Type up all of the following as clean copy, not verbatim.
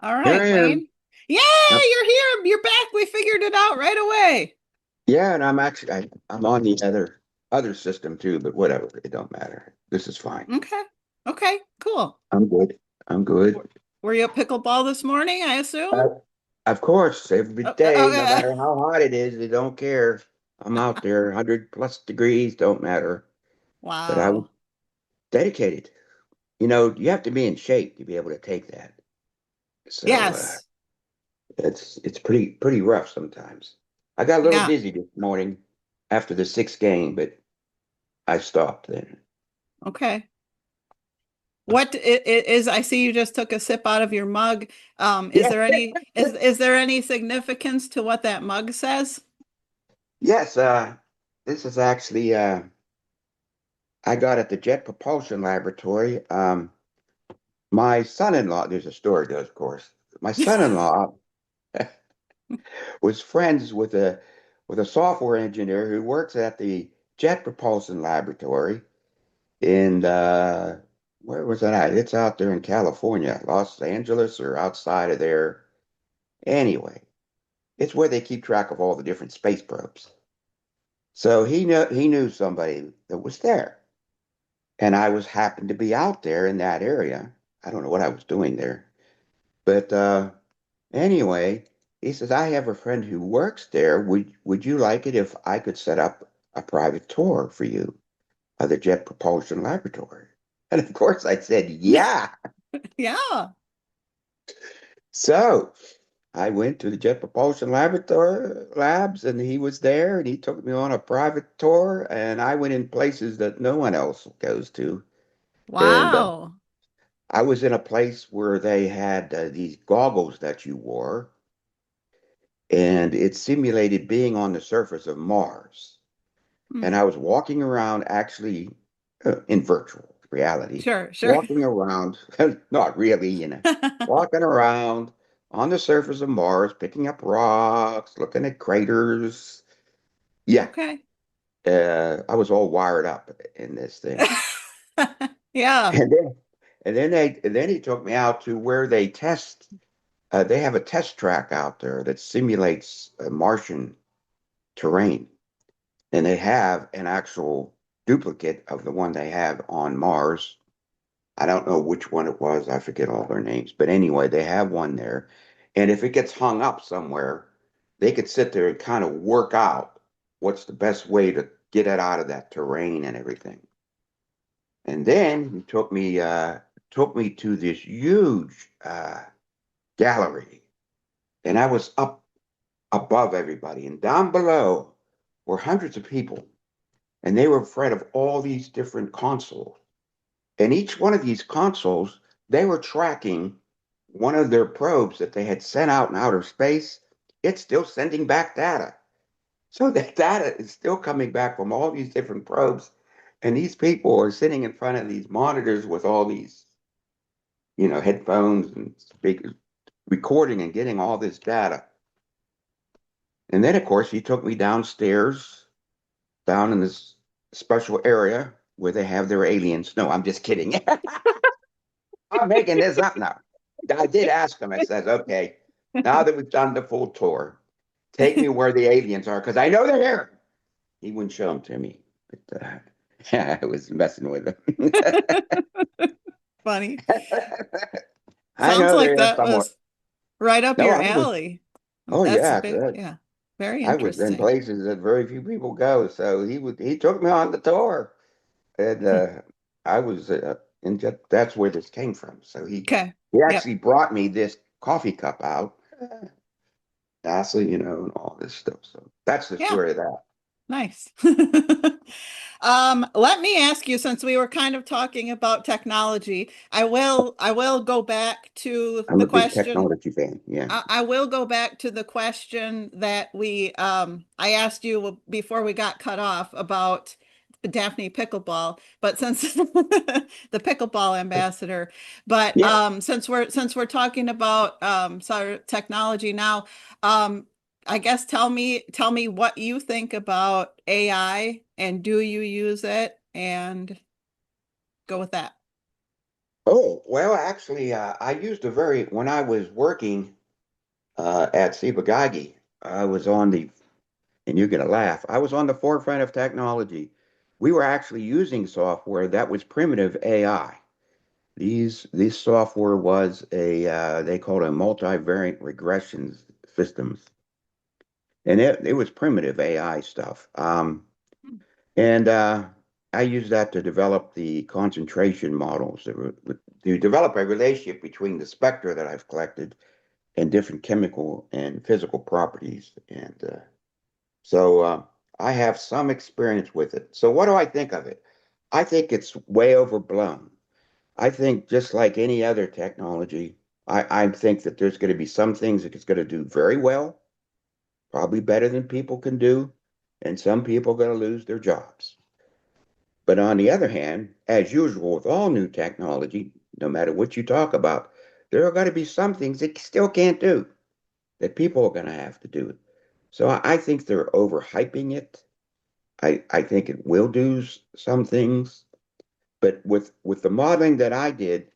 All Here right, I am. Wayne. Yay, Uh, you're here. You're back. We figured it out right away. yeah, and I'm on the other system too, but whatever, it don't matter. This is fine. Okay. Okay, cool. I'm good. I'm good. W- Were you at pickleball this morning, I assume? Uh, of course, every day, no Okay. matter how hot it is, they don't care. I'm out there, 100 plus degrees, don't matter. But I was Wow. dedicated. You have to be in shape to be able to take that. So Yes. it's pretty rough sometimes. I got a little Yeah. dizzy this morning after the sixth game, but I stopped then. Okay. Is I see you just took a sip out of your mug. Is Yeah. there any is there any significance to what that mug says? Yes, this is actually I got at the Jet Propulsion Laboratory. My son-in-law, there's a story to it, of course. My son-in-law was friends with a software engineer who works at the Jet Propulsion Laboratory in where was that at? It's out there in California, Los Angeles or outside of there. Anyway, it's where they keep track of all the different space probes. So he knew somebody that was there. And I was happened to be out there in that area. I don't know what I was doing there. But anyway, he says, I have a friend who works there. Would you like it if I could set up a private tour for you of the Jet Propulsion Laboratory? And of course I said, yeah. Yeah. So I went to the Jet Propulsion Laboratory labs and he was there and he took me on a private tour and I went in places that no one else goes to. And Wow. I was in a place where they had these goggles that you wore, and it simulated being on the surface of Mars. Hmm. And I was walking around actually in virtual reality, Sure, sure. walking around, not really, walking around on the surface of Mars, picking up rocks, looking at craters. Yeah, Okay. I was all wired up in this thing. Yeah. And then, and then he took me out to where they test. They have a test track out there that simulates Martian terrain, and they have an actual duplicate of the one they have on Mars. I don't know which one it was. I forget all their names. But anyway, they have one there. And if it gets hung up somewhere, they could sit there and kind of work out what's the best way to get it out of that terrain and everything. And then he took me to this huge gallery, and I was up above everybody. And down below were hundreds of people, and they were afraid of all these different consoles. And each one of these consoles, they were tracking one of their probes that they had sent out in outer space. It's still sending back data. So that data is still coming back from all these different probes. And these people are sitting in front of these monitors with all these, headphones and speakers, recording and getting all this data. And then, of course, he took me downstairs down in this special area where they have their aliens. No, I'm just kidding. I'm making this up now. I did ask him. I said, okay, now that we've done the full tour, take me where the aliens are because I know they're here. He wouldn't show them to me, but yeah, I was messing with him. Funny. I Sounds know like they're here that somewhere. was right up No, your I was. alley. Oh That's yeah, big. good. Yeah. Very I was in interesting. places that very few people go, so he took me on the tour. And I was and that's where this came from. So he Okay. he Yep. actually brought me this coffee cup out, NASA, and all this stuff. So that's the Yeah. story of that. Nice. Let me ask you, since we were kind of talking about technology, I will go back to I'm the a big question. technology fan. Yeah. I will go back to the question that I asked you before we got cut off about Daphne pickleball, but since the pickleball ambassador, but Yeah. since we're talking about sort of technology now, um, I guess tell me what you think about AI and do you use it and go with that. Oh, well, actually, I used a very, when I was working at Sibagagi, I was on the, and you're going to laugh, I was on the forefront of technology. We were actually using software that was primitive AI. This software was they called it a multivariate regression systems, and it was primitive AI stuff. And I used that to develop the concentration models to develop a relationship between the spectra that I've collected and different chemical and physical properties. And so I have some experience with it. So what do I think of it? I think it's way overblown. I think just like any other technology, I think that there's going to be some things that it's going to do very well, probably better than people can do, and some people are going to lose their jobs. But on the other hand, as usual with all new technology, no matter what you talk about, there are going to be some things it still can't do that people are going to have to do. So I think they're overhyping it. I think it will do some things, but with the modeling that I did,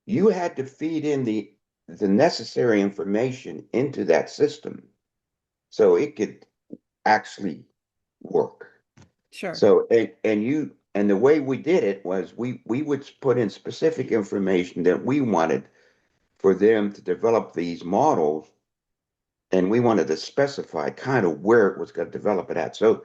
you had to feed in the necessary information into that system so it could actually work. Sure. So and the way we did it was we would put in specific information that we wanted for them to develop these models, and we wanted to specify kind of where it was going to develop it at. So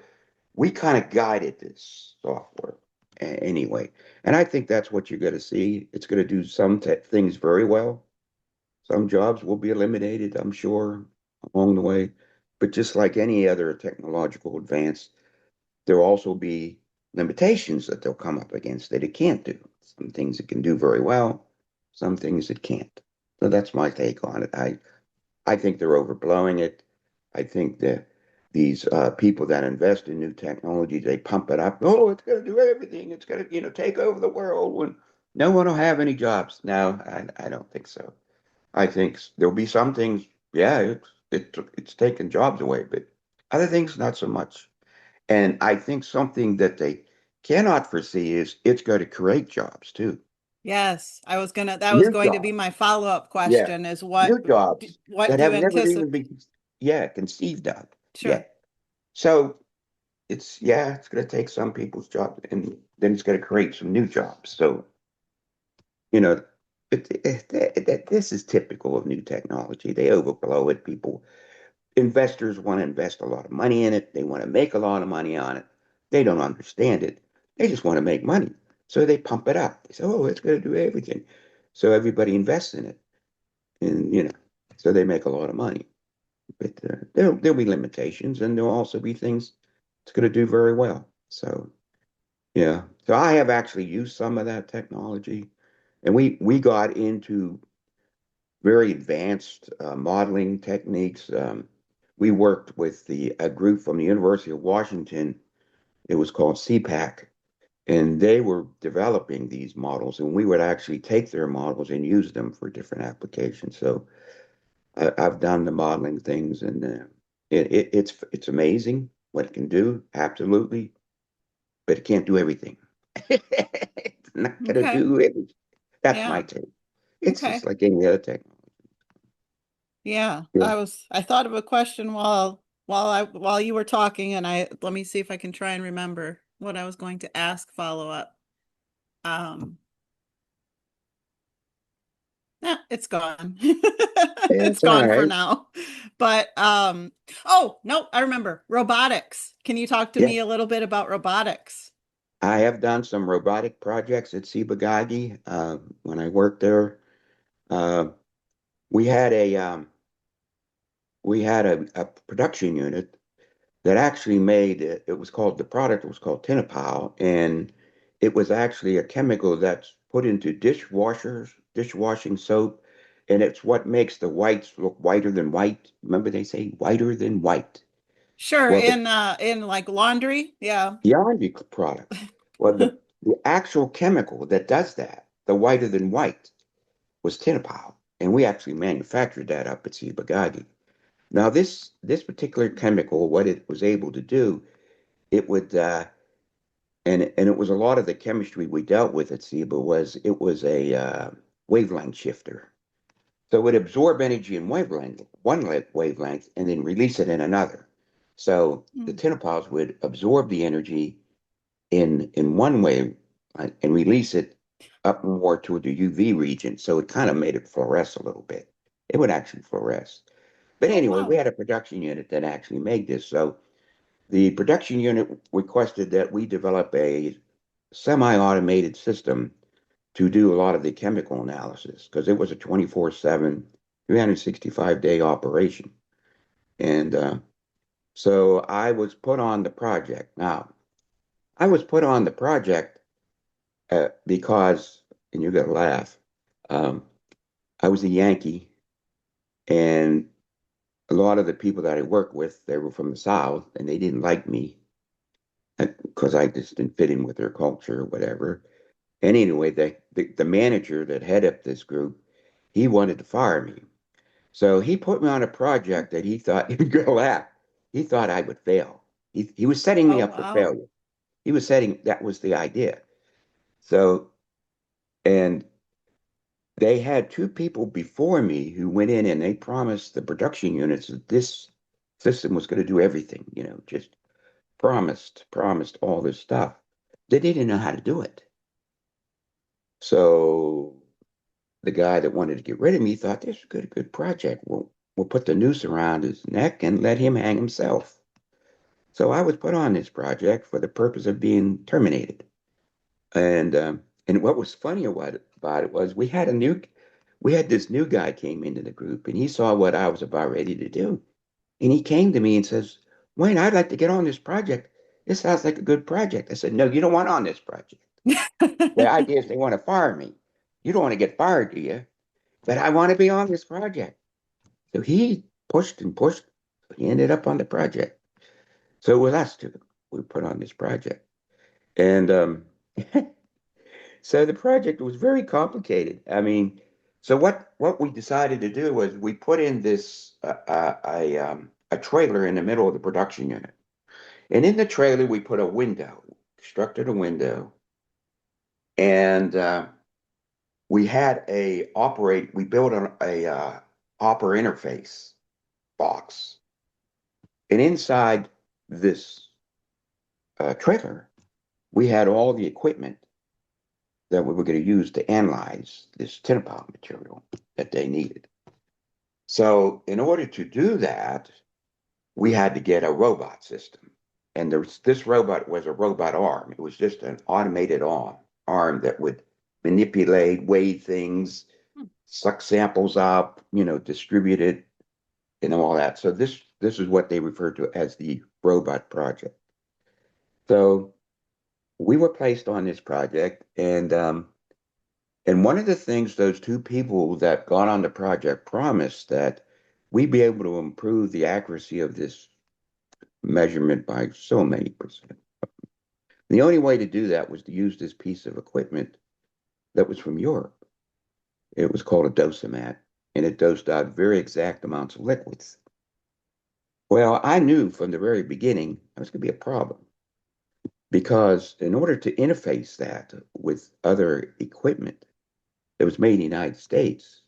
we kind of guided this software anyway, and I think that's what you're going to see. It's going to do some things very well. Some jobs will be eliminated, I'm sure, along the way. But just like any other technological advance, there'll also be limitations that they'll come up against that it can't do. Some things it can do very well, some things it can't. So that's my take on it. I think they're overblowing it. I think that these people that invest in new technology, they pump it up. Oh, it's going to do everything. It's going to, take over the world when no one will have any jobs. No, I don't think so. I think there'll be some things, yeah, it's taken jobs away, but other things not so much. And I think something that they cannot foresee is it's going to create jobs too. Yes, that was New going to be jobs. my follow-up Yeah. question is New jobs what that do you have never even anticipate? been, yeah, conceived of Sure. yet. So it's going to take some people's jobs and then it's going to create some new jobs. So, you know, this is typical of new technology. They overblow it. Investors want to invest a lot of money in it. They want to make a lot of money on it. They don't understand it. They just want to make money. So they pump it up. They say, oh, it's going to do everything. So everybody invests in it. And, so they make a lot of money. But there'll be limitations and there'll also be things it's going to do very well. So, yeah. So I have actually used some of that technology. And we got into very advanced modeling techniques. We worked with a group from the University of Washington. It was called CPAC, and they were developing these models, and we would actually take their models and use them for different applications. So I've done the modeling things, and it's amazing what it can do, absolutely, but it can't do everything. It's not gonna Okay. do everything. That's my Yeah. take. It's just Okay. like any other technology. Yeah. Yeah. I thought of a question while you were talking and let me see if I can try and remember what I was going to ask follow up. Um, it's gone. It's It's all gone for right. now. But oh, no, I remember robotics. Can you talk to Yeah, me a little bit about robotics? I have done some robotic projects at Sibagagi when I worked there. Uh, we had a production unit that actually made it was called the product was called Tinapal, and it was actually a chemical that's put into dishwashing soap, and it's what makes the whites look whiter than white. Remember they say whiter than white. Sure, Well, in like laundry. Yeah. the Yardi product, well, the actual chemical that does that, the whiter than white, was Tinapal, and we actually manufactured that up at Sibagagi. Now, this particular chemical, what it was able to do, it would and it was a lot of the chemistry we dealt with at SIBA was it was a wavelength shifter. So it absorb energy in wavelength and then release it in another. So the Mm. tinnipiles would absorb the energy in one wave and release it up more toward the UV region. So it kind of made it fluoresce a little bit. It would actually fluoresce. But Oh, anyway, we wow. had a production unit that actually made this. So the production unit requested that we develop a semi-automated system to do a lot of the chemical analysis because it was a 24/7, 365-day operation. And so I was put on the project. Now, I was put on the project because, and you're going to laugh, um, I was a Yankee, and a lot of the people that I worked with, they were from the South, and they didn't like me because I just didn't fit in with their culture or whatever. And anyway, the manager that headed up this group, he wanted to fire me. So he put me on a project that he thought, you're going to laugh, he thought I would fail. He was setting me Oh, up for wow. failure. He was setting, that was the idea. So, and they had two people before me who went in and they promised the production units that this system was going to do everything, just promised all this stuff. They didn't know how to do it. So the guy that wanted to get rid of me thought this is a good project. We'll put the noose around his neck and let him hang himself. So I was put on this project for the purpose of being terminated. And what was funny about it was we had this new guy came into the group and he saw what I was about ready to do. And he came to me and says, Wayne, I'd like to get on this project. This sounds like a good project. I said, no, you don't want on this project. The idea is they want to fire me. You don't want to get fired, do you? But I want to be on this project. So he pushed and pushed. He ended up on the project. So it was us two. We put on this project. And so the project was very complicated. I mean, so what we decided to do was we put in this a trailer in the middle of the production unit, and in the trailer we put a window, constructed a window, and we had a operate. We built a opera interface box, and inside this trailer we had all the equipment that we were going to use to analyze this tinpile material that they needed. So, in order to do that, we had to get a robot system. And this robot was a robot arm. It was just an automated arm that would manipulate, weigh things, suck samples up, distribute it, and all that. So this is what they refer to as the robot project. So we were placed on this project, and one of the things those two people that got on the project promised that we'd be able to improve the accuracy of this measurement by so many percent. The only way to do that was to use this piece of equipment that was from Europe. It was called a dosimat, and it dosed out very exact amounts of liquids. Well, I knew from the very beginning that was going to be a problem because in order to interface that with other equipment that was made in the United States,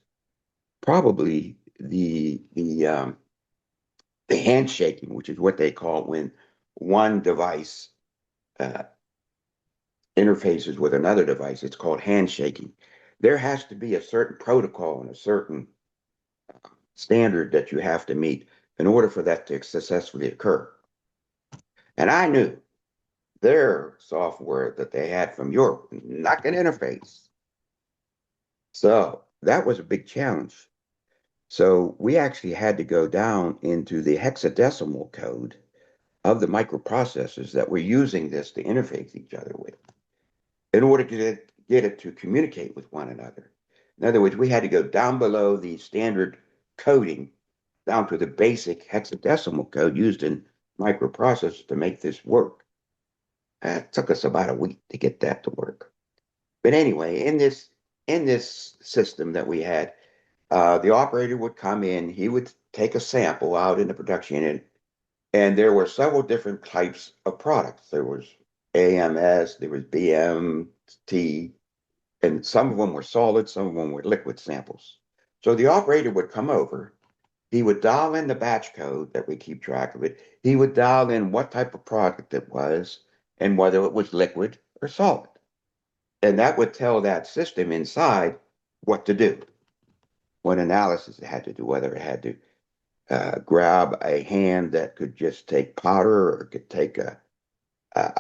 probably the handshaking, which is what they call when one device uh, interfaces with another device, it's called handshaking. There has to be a certain protocol and a certain standard that you have to meet in order for that to successfully occur. And I knew their software that they had from Europe not going to interface. So that was a big challenge. So we actually had to go down into the hexadecimal code of the microprocessors that were using this to interface each other with in order to get it to communicate with one another. In other words, we had to go down below the standard coding down to the basic hexadecimal code used in microprocessors to make this work. It took us about a week to get that to work. But anyway, in this system that we had, the operator would come in, he would take a sample out in the production unit, and there were several different types of products. There was AMS, there was BMT, and some of them were solid, some of them were liquid samples. So the operator would come over, he would dial in the batch code that we keep track of it. He would dial in what type of product it was and whether it was liquid or solid. And that would tell that system inside what to do, what analysis it had to do, whether it had to grab a hand that could just take powder or could take a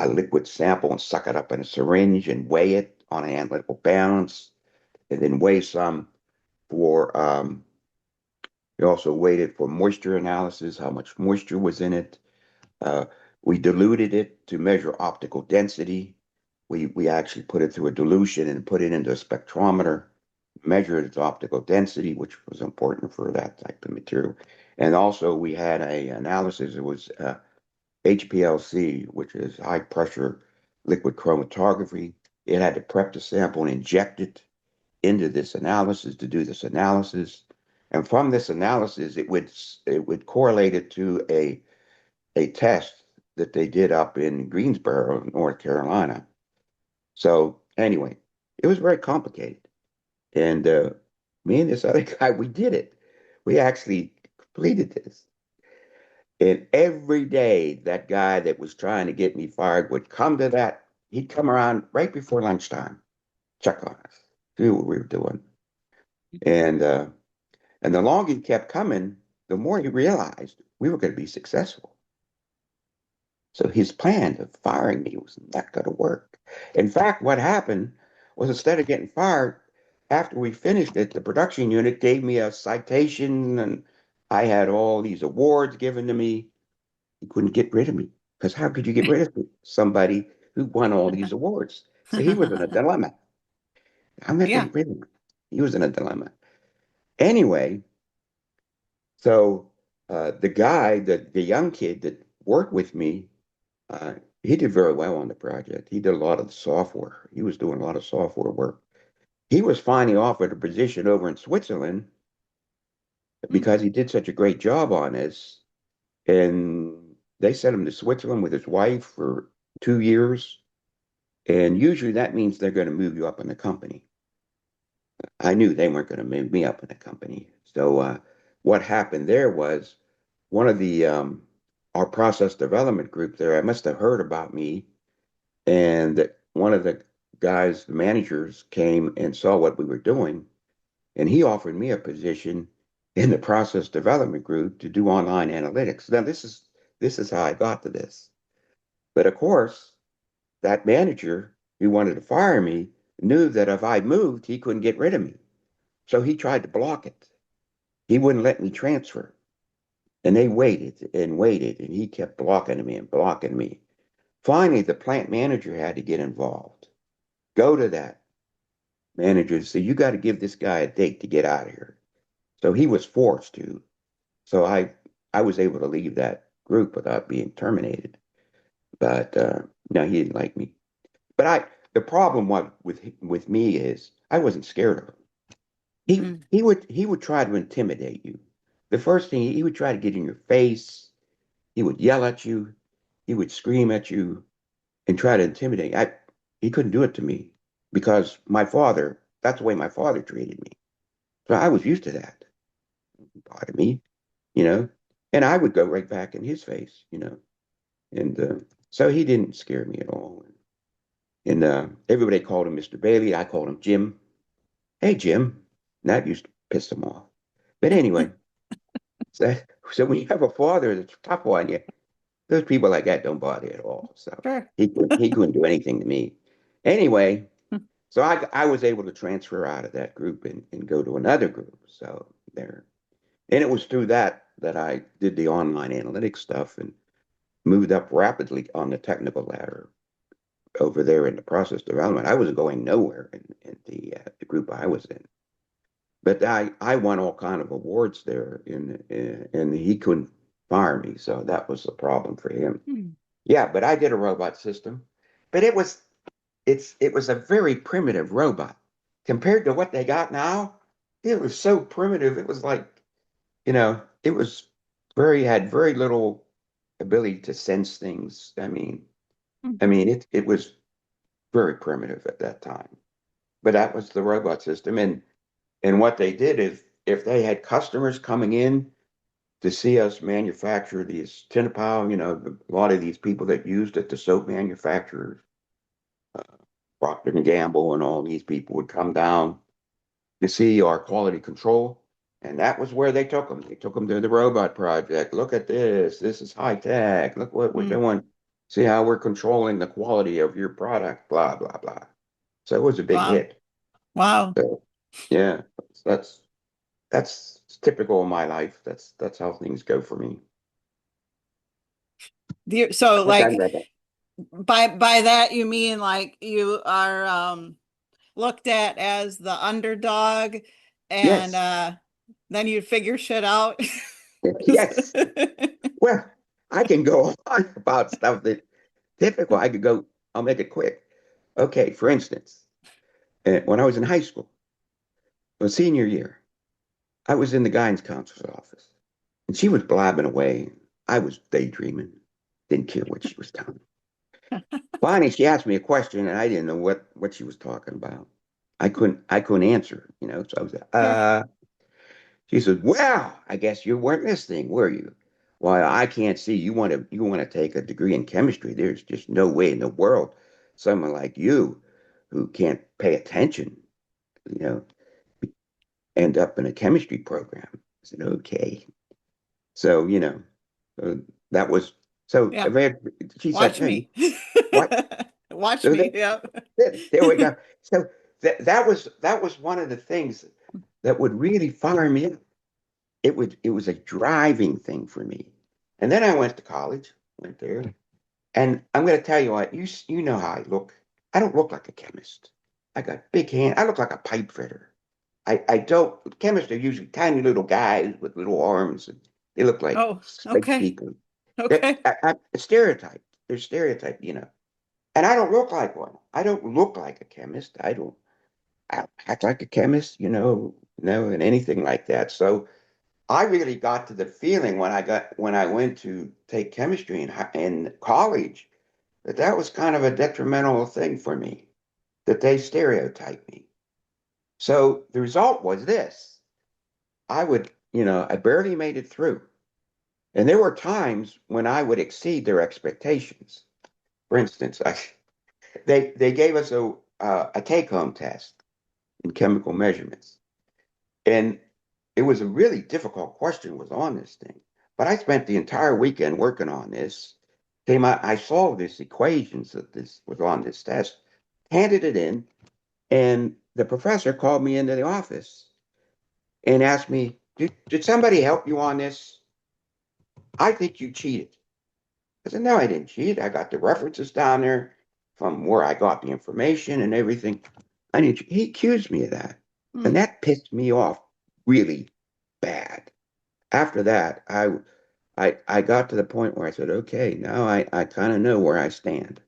liquid sample and suck it up in a syringe and weigh it on an analytical balance, and then weigh some for, we also weighed it for moisture analysis, how much moisture was in it. Uh, we diluted it to measure optical density. We actually put it through a dilution and put it into a spectrometer, measured its optical density, which was important for that type of material. And also we had a analysis. It was HPLC, which is high pressure liquid chromatography. It had to prep the sample and inject it into this analysis to do this analysis. And from this analysis, it would correlate it to a test that they did up in Greensboro, North Carolina. So anyway, it was very complicated. And me and this other guy, we did it. We actually completed this. And every day, that guy that was trying to get me fired would come to that. He'd come around right before lunchtime, check on us, see what we were doing. And and the longer he kept coming, the more he realized we were going to be successful. So his plan of firing me was not going to work. In fact, what happened was instead of getting fired, after we finished it, the production unit gave me a citation and I had all these awards given to me. He couldn't get rid of me because how could you get rid of somebody who won all these awards? So he was in a dilemma. I'm not Yeah. getting rid of him. He was in a dilemma. Anyway, so the guy, the young kid that worked with me, uh, he did very well on the project. He did a lot of the software. He was doing a lot of software work. He was finally offered a position over in Switzerland Mm. because he did such a great job on this. And they sent him to Switzerland with his wife for 2 years. And usually that means they're going to move you up in the company. I knew they weren't going to move me up in the company. So what happened there was one of the our process development group there, I must have heard about me, and that one of the guys, the managers, came and saw what we were doing, and he offered me a position in the process development group to do online analytics. Now this is how I got to this. But of course, that manager who wanted to fire me knew that if I moved, he couldn't get rid of me. So he tried to block it. He wouldn't let me transfer. And they waited, and he kept blocking me and blocking me. Finally, the plant manager had to get involved. Go to that manager and say, you got to give this guy a date to get out of here. So he was forced to. So I was able to leave that group without being terminated. But no, he didn't like me. But the problem with me is I wasn't scared of him. He Mm. he would try to intimidate you. The first thing he would try to get in your face. He would yell at you. He would scream at you and try to intimidate. He couldn't do it to me because that's the way my father treated me. So I was used to that. Part of me, you know, and I would go right back in his face. And so he didn't scare me at all. And everybody called him Mr. Bailey. I called him Jim. Hey, Jim. And that used to piss him off. But anyway, so, so when you have a father that's tough on you, those people like that don't bother you at all. So Sure. he couldn't do anything to me. Anyway, so I was able to transfer out of that group and go to another group. So there, and it was through that I did the online analytics stuff and moved up rapidly on the technical ladder over there in the process development. I was going nowhere in the group I was in, but I won all kind of awards there, and he couldn't fire me, so that was the problem for him. Mm. Yeah, but I did a robot system, but it was a very primitive robot compared to what they got now. It was so primitive. It was like, it was had very little ability to sense things. I mean, I mean, it was very primitive at that time, but that was the robot system. And what they did is if they had customers coming in to see us manufacture these tinapau, a lot of these people that used it, the soap manufacturers, Procter and Gamble and all these people would come down to see our quality control. And that was where they took them. They took them to the robot project. Look at this. This is high tech. Look what we're Mm. doing. See how we're controlling the quality of your product, blah, blah, blah. So it was a big Wow. hit. Wow. So yeah, that's that's typical of my life. That's how things go for me. So Okay, like Rebecca. by that you mean like you are looked at as the underdog and Yes, then you figure shit out. yes. Well, I can go on about stuff that typical. I could go. I'll make it quick. Okay, for instance, when I was in high school, my senior year, I was in the guidance counselor's office, and she was blabbing away. I was daydreaming, didn't care what she was telling me. Finally, she asked me a question, and I didn't know what she was talking about. I couldn't answer, So I was Sure. She said, "Well, I guess you weren't listening, were you? Well, I can't see you want to take a degree in chemistry. There's just no way in the world someone like you who can't pay attention, you know, end up in a chemistry program." I said, "Okay." So, uh, that was so Yeah. she said, Watch "Hey, me. what?" Watch So me. Yeah. there we go. So that was one of the things that would really fire me up. It was a driving thing for me. And then I went to college, went there, and I'm going to tell you what, you know how I look. I don't look like a chemist. I got big hands. I look like a pipe fitter. I don't. Chemists are usually tiny little guys with little arms, and they look like Oh, space okay. people. They're Okay. stereotyped. They're stereotyped. And I don't look like one. I don't look like a chemist. I don't act like a chemist, no, and anything like that. So I really got to the feeling when I went to take chemistry in college that was kind of a detrimental thing for me, that they stereotyped me. So the result was this. I barely made it through. And there were times when I would exceed their expectations. For instance, they gave us a take-home test in chemical measurements. And it was a really difficult question was on this thing. But I spent the entire weekend working on this. I solved this equations that this was on this test, handed it in, and the professor called me into the office and asked me, did somebody help you on this? I think you cheated. I said, no, I didn't cheat. I got the references down there from where I got the information and everything. I didn't. He accused me of that. And Hmm. that pissed me off really bad. After that, I got to the point where I said, okay, now I kind of know where I stand.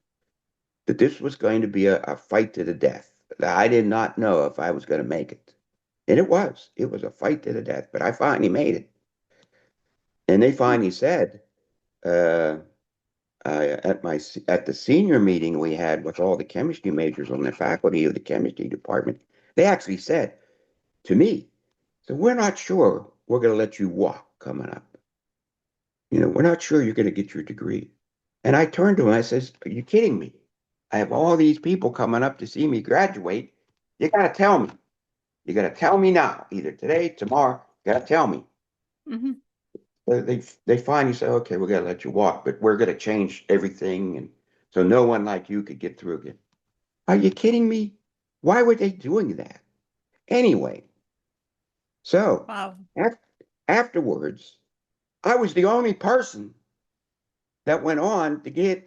That this was going to be a fight to the death. That I did not know if I was going to make it. And it was. It was a fight to the death, but I finally made it. And they finally said, uh, at the senior meeting we had with all the chemistry majors on the faculty of the chemistry department, they actually said to me, so we're not sure we're going to let you walk coming up. We're not sure you're going to get your degree. And I turned to him, I says, are you kidding me? I have all these people coming up to see me graduate. You got to tell me. You got to tell me now, either today, tomorrow. You got to tell me. Hmm. They finally say, okay, we're going to let you walk, but we're going to change everything. And so no one like you could get through again. Are you kidding me? Why were they doing that? Anyway, so Wow. af afterwards, I was the only person that went on to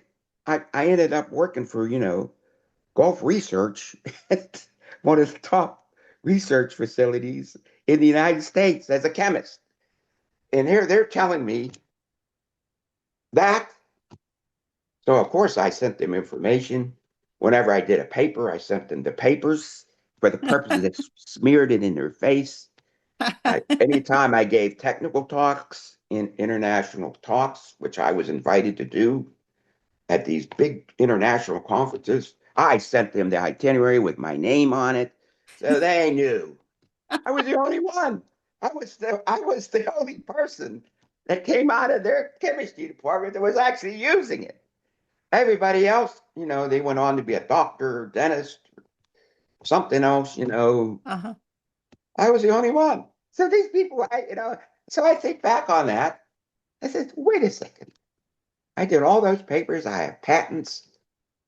I ended up working for, Gulf Research at one of the top research facilities in the United States as a chemist. And here they're telling me that. So, of course, I sent them information. Whenever I did a paper, I sent them the papers for the purposes of smeared it in their face. Anytime I gave technical talks in international talks, which I was invited to do, at these big international conferences. I sent them the itinerary with my name on it, so they knew. I was the only one. I was the only person that came out of their chemistry department that was actually using it. Everybody else, they went on to be a doctor, dentist, something else, Uh-huh. I was the only one. So these people, so I think back on that. I said, wait a second. I did all those papers. I have patents,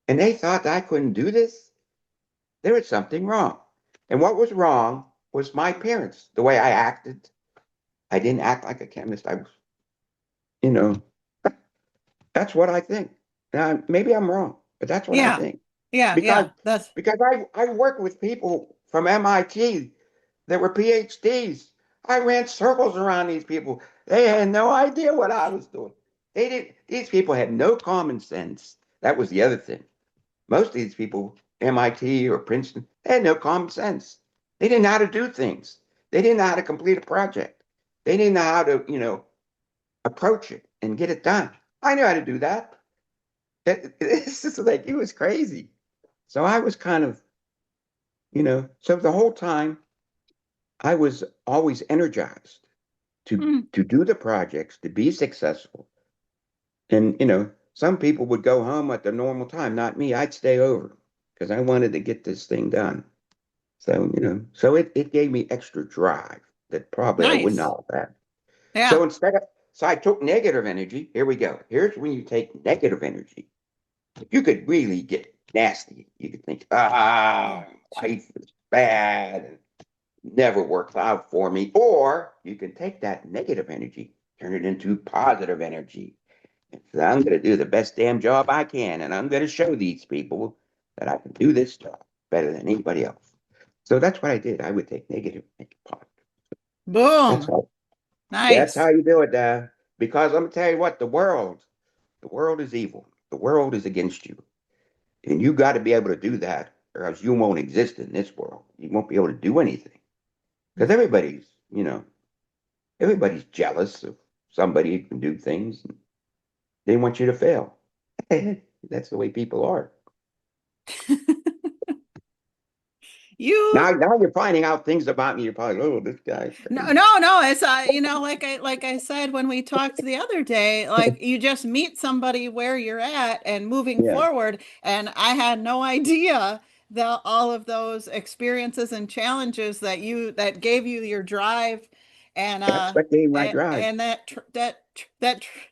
and they thought I couldn't do this. There was something wrong. And what was wrong was my appearance, the way I acted. I didn't act like a chemist. I was, you know, that's what I think. Now, maybe I'm wrong, but that's what I Yeah. think. Yeah. Because Yeah. That's because I worked with people from MIT that were PhDs. I ran circles around these people. They had no idea what I was doing. These people had no common sense. That was the other thing. Most of these people, MIT or Princeton, they had no common sense. They didn't know how to do things. They didn't know how to complete a project. They didn't know how to, approach it and get it done. I knew how to do that. It's just like it was crazy. So I was kind of, so the whole time I was always energized to mm, to do the projects, to be successful. And some people would go home at the normal time, not me. I'd stay over because I wanted to get this thing done. So, so it gave me extra drive that probably I would nice. not have had. Yeah. So I took negative energy. Here we go. Here's when you take negative energy. You could really get nasty. You could think, Oh, sure. life is bad and never works out for me. Or you can take that negative energy, turn it into positive energy. So I'm going to do the best damn job I can, and I'm going to show these people that I can do this job better than anybody else. So that's what I did. I would take negative, make it positive. That's Boom. how. That's how Nice. you do it, because I'm gonna tell you what, the world is evil. The world is against you, and you got to be able to do that, or else you won't exist in this world. You won't be able to do anything because everybody's jealous of somebody who can do things. And they want you to fail. That's the way people are. You Now you're finding out things about me. You're probably, oh, this guy's No, crazy. no, no. It's like I said when we talked the other day, like you just meet somebody where you're at and moving Yeah, forward. And I had no idea that all of those experiences and challenges that gave you your drive and that's what gave my drive. and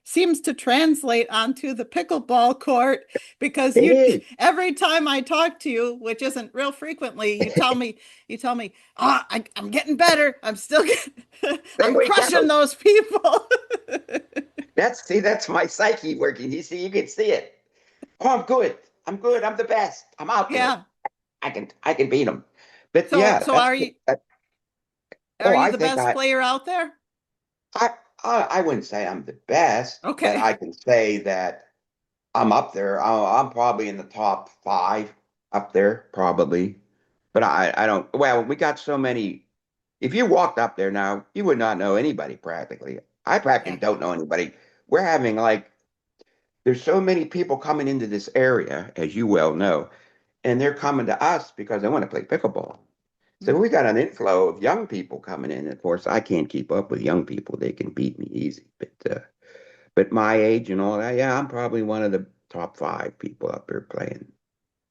seems to translate onto the pickleball court because It you is. every time I talk to you, which isn't real frequently, you tell me, oh, I'm getting better. There I'm we crushing go. those people. That's my psyche working. You can see it. Oh, I'm good. I'm good. I'm the best. I'm out there. Yeah. I can beat them. But So, yeah, so that's are you that, are oh, you I the think best player out there? I wouldn't say I'm the best, but Okay. I can say that I'm up there. I'm probably in the top five up there, probably. But I don't. Well, we got so many. If you walked up there now, you would not know anybody practically. I practically Yeah. don't know anybody. We're having like there's so many people coming into this area, as you well know, and they're coming to us because they want to play pickleball. So Mm. we got an inflow of young people coming in. Of course, I can't keep up with young people; they can beat me easy. But my age and all that, yeah, I'm probably one of the top five people up there playing.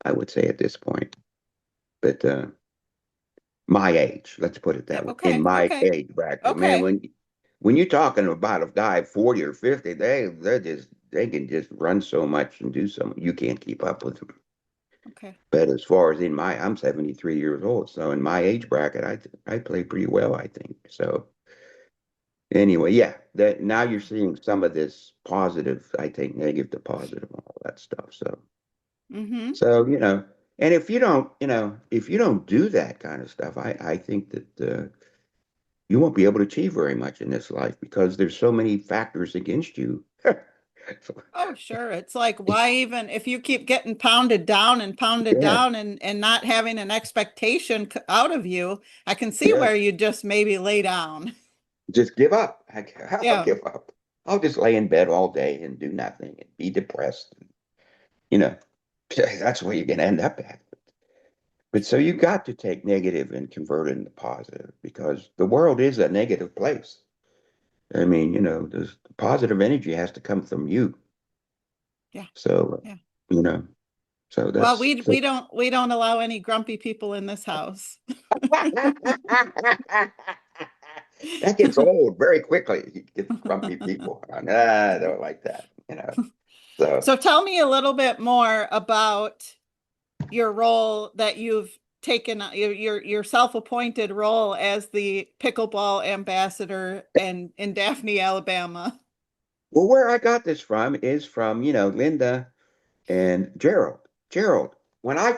I would say at this point. But my age, let's put it that Yep. way, in Okay. my Okay. age bracket, man. Okay. When you're talking about a guy 40 or 50, they can just run so much and do so much. You can't keep up with them. Okay. But as far as I'm 73 years old, so in my age bracket, I play pretty well, I think. So anyway, yeah, that now you're seeing some of this positive, I think negative to positive, all that stuff. So Mm-hmm. so and if you don't do that kind of stuff, I think that you won't be able to achieve very much in this life because there's so many factors against you. Oh, sure. It's like, why even if you keep getting pounded down and pounded Yeah, down and not having an expectation out of you, I can see yeah. where you just maybe lay down. Just give up. I'll Yeah. give up. I'll just lay in bed all day and do nothing and be depressed. you know, that's where you're going to end up at. But so you got to take negative and convert it into positive because the world is a negative place. I mean, the positive energy has to come from you. Yeah. So, Yeah. you know, so Well, that's we don't allow any grumpy people in this house. that gets old very quickly. You get grumpy people. Nah, I don't like that. So, So tell me a little bit more about your role that you've taken, your self-appointed role as the pickleball ambassador in Daphne, Alabama. well, where I got this from is from, Linda and Gerald. Gerald, when I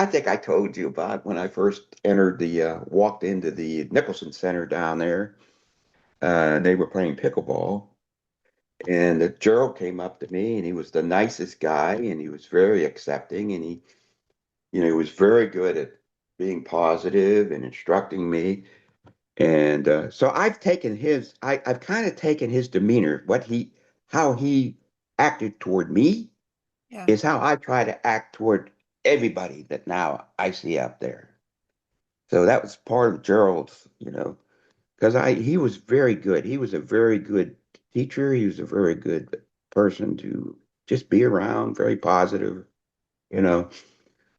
think I told you about when I first walked into the Nicholson Center down there. They were playing pickleball, and Gerald came up to me, and he was the nicest guy, and he was very accepting, and he was very good at being positive and instructing me. And so I've kind of taken his demeanor, how he acted toward me Yeah. is how I try to act toward everybody that now I see out there. So that was part of Gerald's, because he was very good. He was a very good teacher. He was a very good person to just be around, very positive, you know.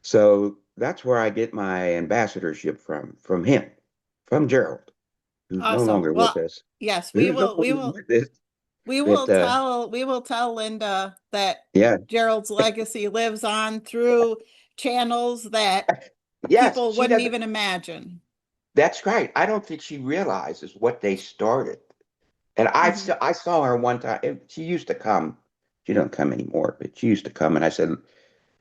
So that's where I get my ambassadorship from him, from Gerald, who's no Awesome. longer with Well, us. yes, Who's no longer with us. But we will tell Linda that yeah, Gerald's legacy lives on through channels that yes, people she wouldn't doesn't. even imagine. That's right. I don't think she realizes what they started. And Hmm. I saw her one time. She used to come. She don't come anymore, but she used to come. And I said,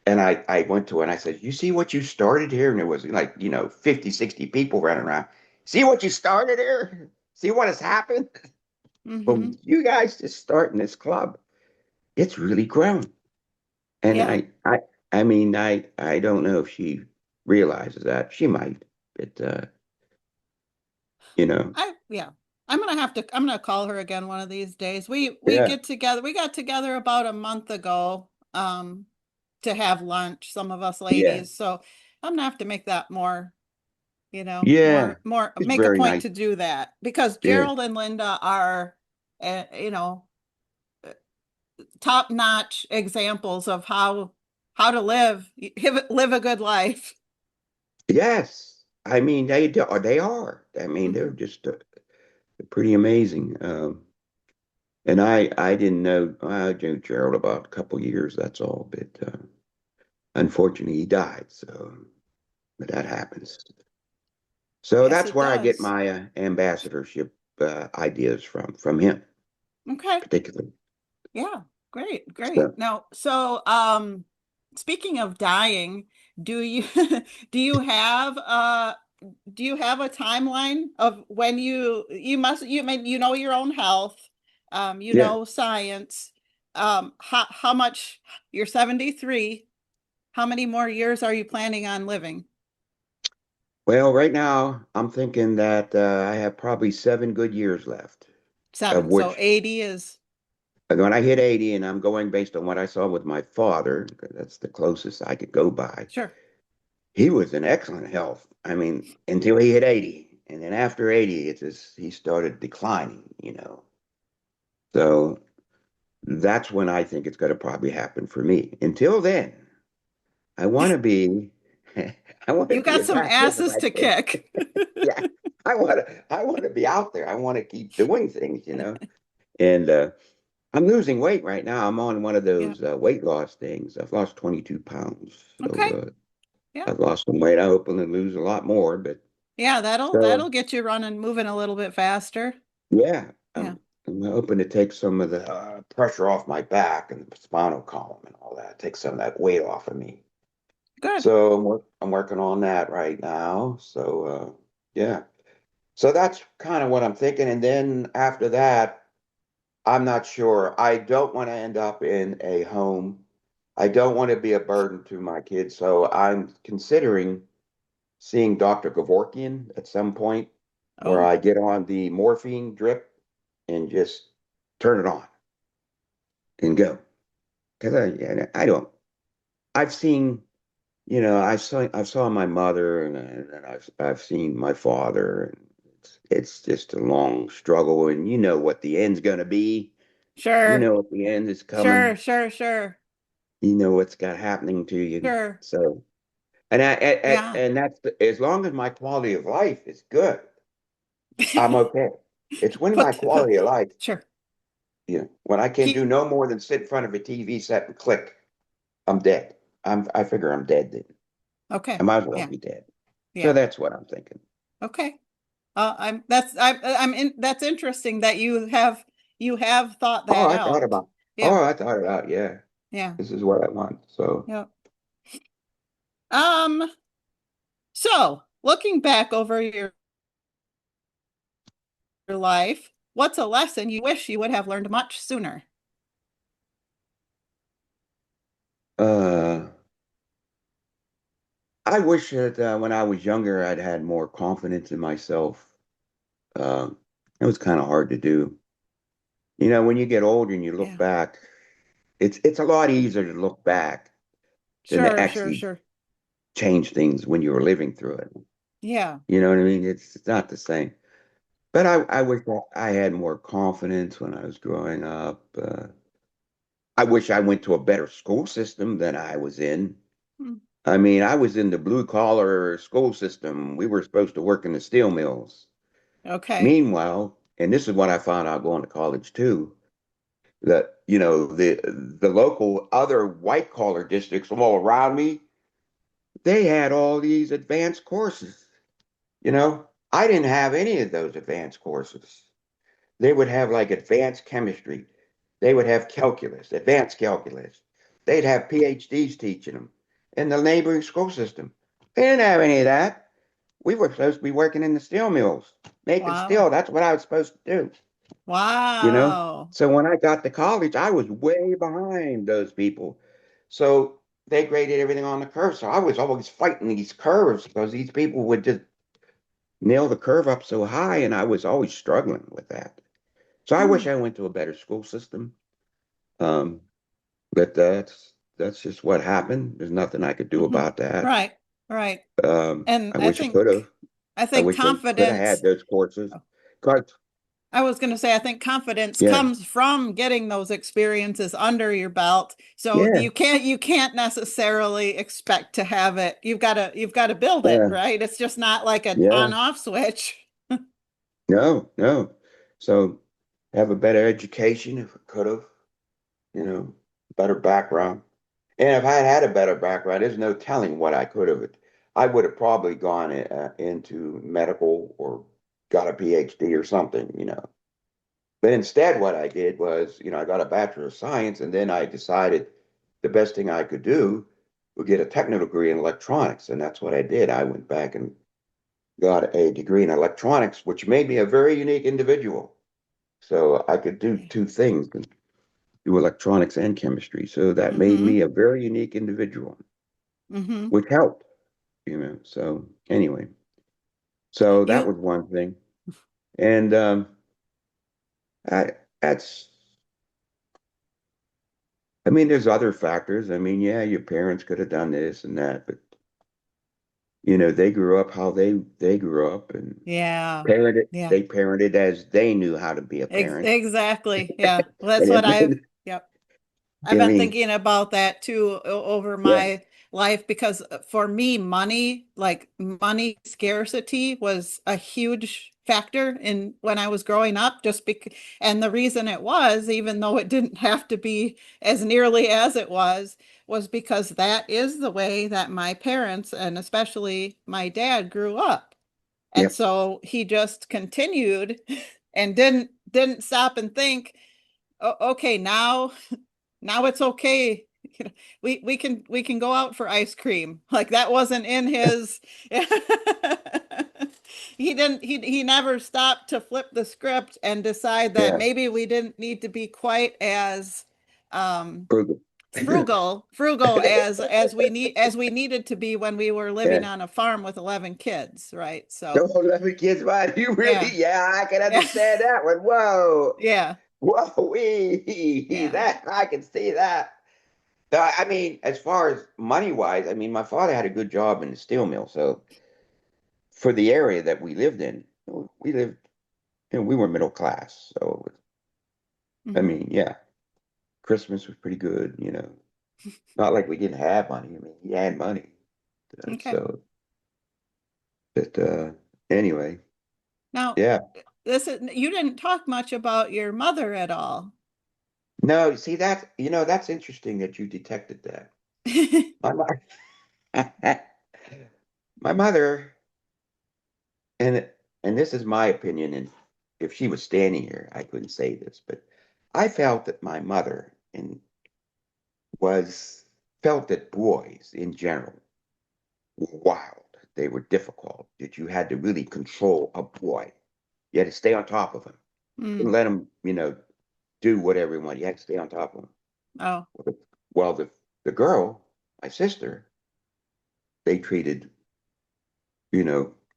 and I went to her and I said, you see what you started here? And there was like, 50, 60 people running around. See what you started here? See what has happened? Hmm. Well, you guys just starting this club. It's really grown. And Yeah. I mean, I don't know if she realizes that. She might, but you know, Yeah. I'm gonna call her again one of these days. yeah, We got together about a month ago, to have lunch, some of us yeah, ladies. So I'm gonna have to make that more, yeah. It's make a very point nice. to do that because Yeah. Gerald and Linda are, you know, top-notch examples of how to live a good life. Yes. I mean, they are. I mean, they're Mhm. just pretty amazing. And I didn't know, I knew Gerald about a couple years, that's all. But unfortunately, he died. So, but that Yeah. happens. So Yes, that's it where I get does. my ambassadorship ideas from him, Okay. particularly. Yeah, great, great. So, Now, speaking of dying, do you do you have do you have a timeline of when you know your own health, you yeah. know science, how much you're 73, how many more years are you planning on living? Well, right now, I'm thinking that I have probably 7 good years left, of 7. So which 80 is when I hit 80, and I'm going based on what I saw with my father, 'cause that's the closest I could go by. sure. He was in excellent health. I mean, until he hit 80. And then after 80, he started declining. So that's when I think it's going to probably happen for me. Until then, I want to be, I want to You be got as some active as asses I to can. kick. Yeah. I want to be out there. I want to keep doing things. And I'm losing weight right now. I'm on one of Yeah. those weight loss things. I've lost 22 pounds. Okay. So Yeah. I've lost some weight. I hope to lose a lot more, but Yeah, so that'll get you running, moving a little bit faster. yeah, Yeah. I'm hoping to take some of the pressure off my back and the spinal column and all that, take some of that weight off of me. Good. So I'm working on that right now. So yeah, so that's kind of what I'm thinking. And then after that, I'm not sure. I don't want to end up in a home. I don't want to be a burden to my kids. So I'm considering seeing Dr. Kevorkian at some point where Oh, I get on the morphine drip and just turn it on and go. because I don't. I've seen, I saw my mother, and I've seen my father, and it's just a long struggle, and you know what the end's gonna be. You Sure, know what the end is sure, coming. sure, sure, You know what's got happening to you. sure. So, Yeah. and as long as my quality of life is good, I'm okay. It's when my Put, quality of life, sure. when I can do Keep, no more than sit in front of a TV set and click, I'm dead. I figure I'm dead then. I okay. might as well Yeah. be dead. So Yeah. that's what I'm thinking. Okay. I'm in, that's interesting that you have thought Oh, that out. Yeah. I thought about, yeah, Yeah. this is what I want. So, Yeah. Um, so looking back over your life, what's a lesson you wish you would have learned much sooner? uh, I wish that when I was younger, I'd had more confidence in myself. Um, it was kind of hard to do. When you get older and you look Yeah. back, it's a lot easier to look back than to Sure, sure, actually sure. change things when you were living through it. Yeah. You know what I mean? It's not the same. But I wish that I had more confidence when I was growing up. I wish I went to a better school system than I was in. Hmm. I mean, I was in the blue collar school system. We were supposed to work in the steel mills. Okay. Meanwhile, and this is what I found out going to college too, that the local other white collar districts all around me, they had all these advanced courses. I didn't have any of those advanced courses. They would have like advanced chemistry. They would have calculus, advanced calculus. They'd have PhDs teaching them in the neighboring school system. They didn't have any of that. We were supposed to be working in the steel mills, making Wow. steel. That's what I was supposed to do, you know? Wow. So when I got to college, I was way behind those people. So they graded everything on the curve. So I was always fighting these curves because these people would just nail the curve up so high, and I was always struggling with that. So I wish Hmm. I went to a better school system. Um, but that's just what happened. There's nothing I could do Hmm. about that. Right. Right. And I wish I could have. I I think wish I could have had confidence, those courses. 'Cause, I was going to say, I think confidence yeah, comes from getting those experiences under your belt. So yeah, you can't necessarily expect to have it. You've got to build it, yeah, right? It's just not like an yeah. on-off switch. No, no. So have a better education if I could have, better background. And if I had had a better background, there's no telling what I could have. I would have probably gone into medical or got a PhD or something. But instead, what I did was, I got a Bachelor of Science, and then I decided the best thing I could do would get a technical degree in electronics. And that's what I did. I went back and got a degree in electronics, which made me a very unique individual. So I could do Yeah. two things, do electronics and chemistry. So that made Mm-hmm. me a very unique individual, Mm-hmm. which helped. So anyway, so that You, was one thing. And I, that's, I mean, there's other factors. I mean, yeah, your parents could have done this and that, but they grew up how they grew up and yeah. parented. Yeah. They parented as they knew how to be a parent. Exactly. Yeah. Well, that's And what it I've, made, yep. I've I been mean, thinking about that too over yeah, my life because for me, money scarcity was a huge factor in when I was growing up, just because, and the reason it was, even though it didn't have to be as nearly as it was because that is the way that my parents and especially my dad grew up. And yep, so he just continued and didn't stop and think, okay, now it's okay. We can go out for ice cream. Like that wasn't in his he never stopped to flip the script and decide that yeah, maybe we didn't need to be quite as um frugal. frugal as we needed to be when we were living Yeah. on a farm with 11 kids, right? So Don't let me kids mind. You really, yeah. yeah, I can Yeah. understand that one. Whoa, Yeah. whoa, wee, Yeah. that I can see that. I mean, as far as money wise, I mean, my father had a good job in the steel mill. So for the area that we lived in, we lived, we were middle class. So, I Hmm. mean, yeah, Christmas was pretty good, you know. Not like we didn't have money. I mean, he had money. Okay. So, but anyway, Now, yeah. this is, you didn't talk much about your mother at all. No, see that, that's interesting that you detected that. My, mo- my mother, and and this is my opinion, and if she was standing here, I couldn't say this, but I felt that my mother and was felt that boys in general were wild. They were difficult, that you had to really control a boy. You had to stay on top of him. Couldn't Mm. let him, do whatever he wanted. You had to stay on top of him. Oh. Well, the girl, my sister, they treated,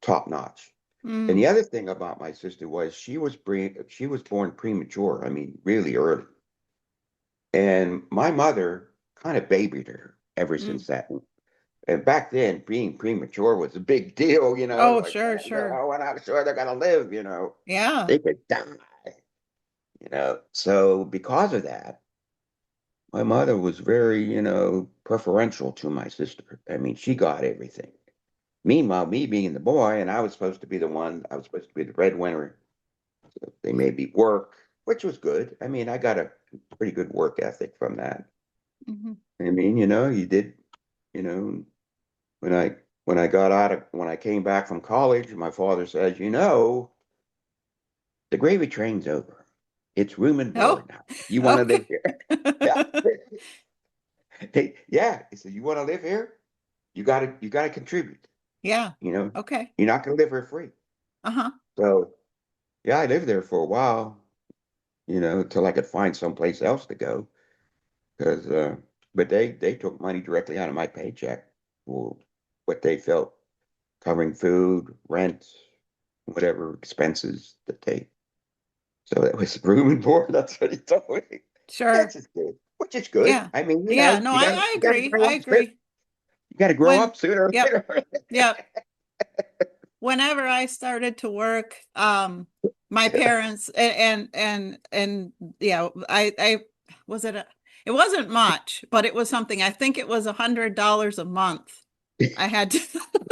top notch. And the Mm. other thing about my sister was she was born premature. I mean, really early. And my mother kind of babied her ever Mm. since that. And back then, being premature was a big deal, Oh, like, sure, sure. we're not sure they're gonna live, Yeah. they could die, So because of that, my mother was very, preferential to my sister. I mean, she got everything. Meanwhile, me being the boy, and I was supposed to be the breadwinner. They made me work, which was good. I mean, I got a pretty good work ethic from that. Hmm. I mean, you did, you know, when I came back from college, my father says, the gravy train's over. It's room and Oh, board now. You want to live okay. here? Yeah. Yeah. He said, you want to live here? You gotta contribute. Yeah. You know, Okay. you're not gonna live here free. Uh-huh. So yeah, I lived there for a while, until I could find someplace else to go. Because but they took money directly out of my paycheck for what they felt covering food, rent, whatever expenses that they. So that was room and board. That's what he told me. Sure. That's just good, which is good. Yeah. I mean, Yeah. No, you got to I you got to agree. grow I up sooner. agree. You got to grow When, up sooner or yep. later. Yep. Whenever I started to work, my parents and yeah, I was it a, it wasn't much, but it was something. I think it was $100 a month. I had to,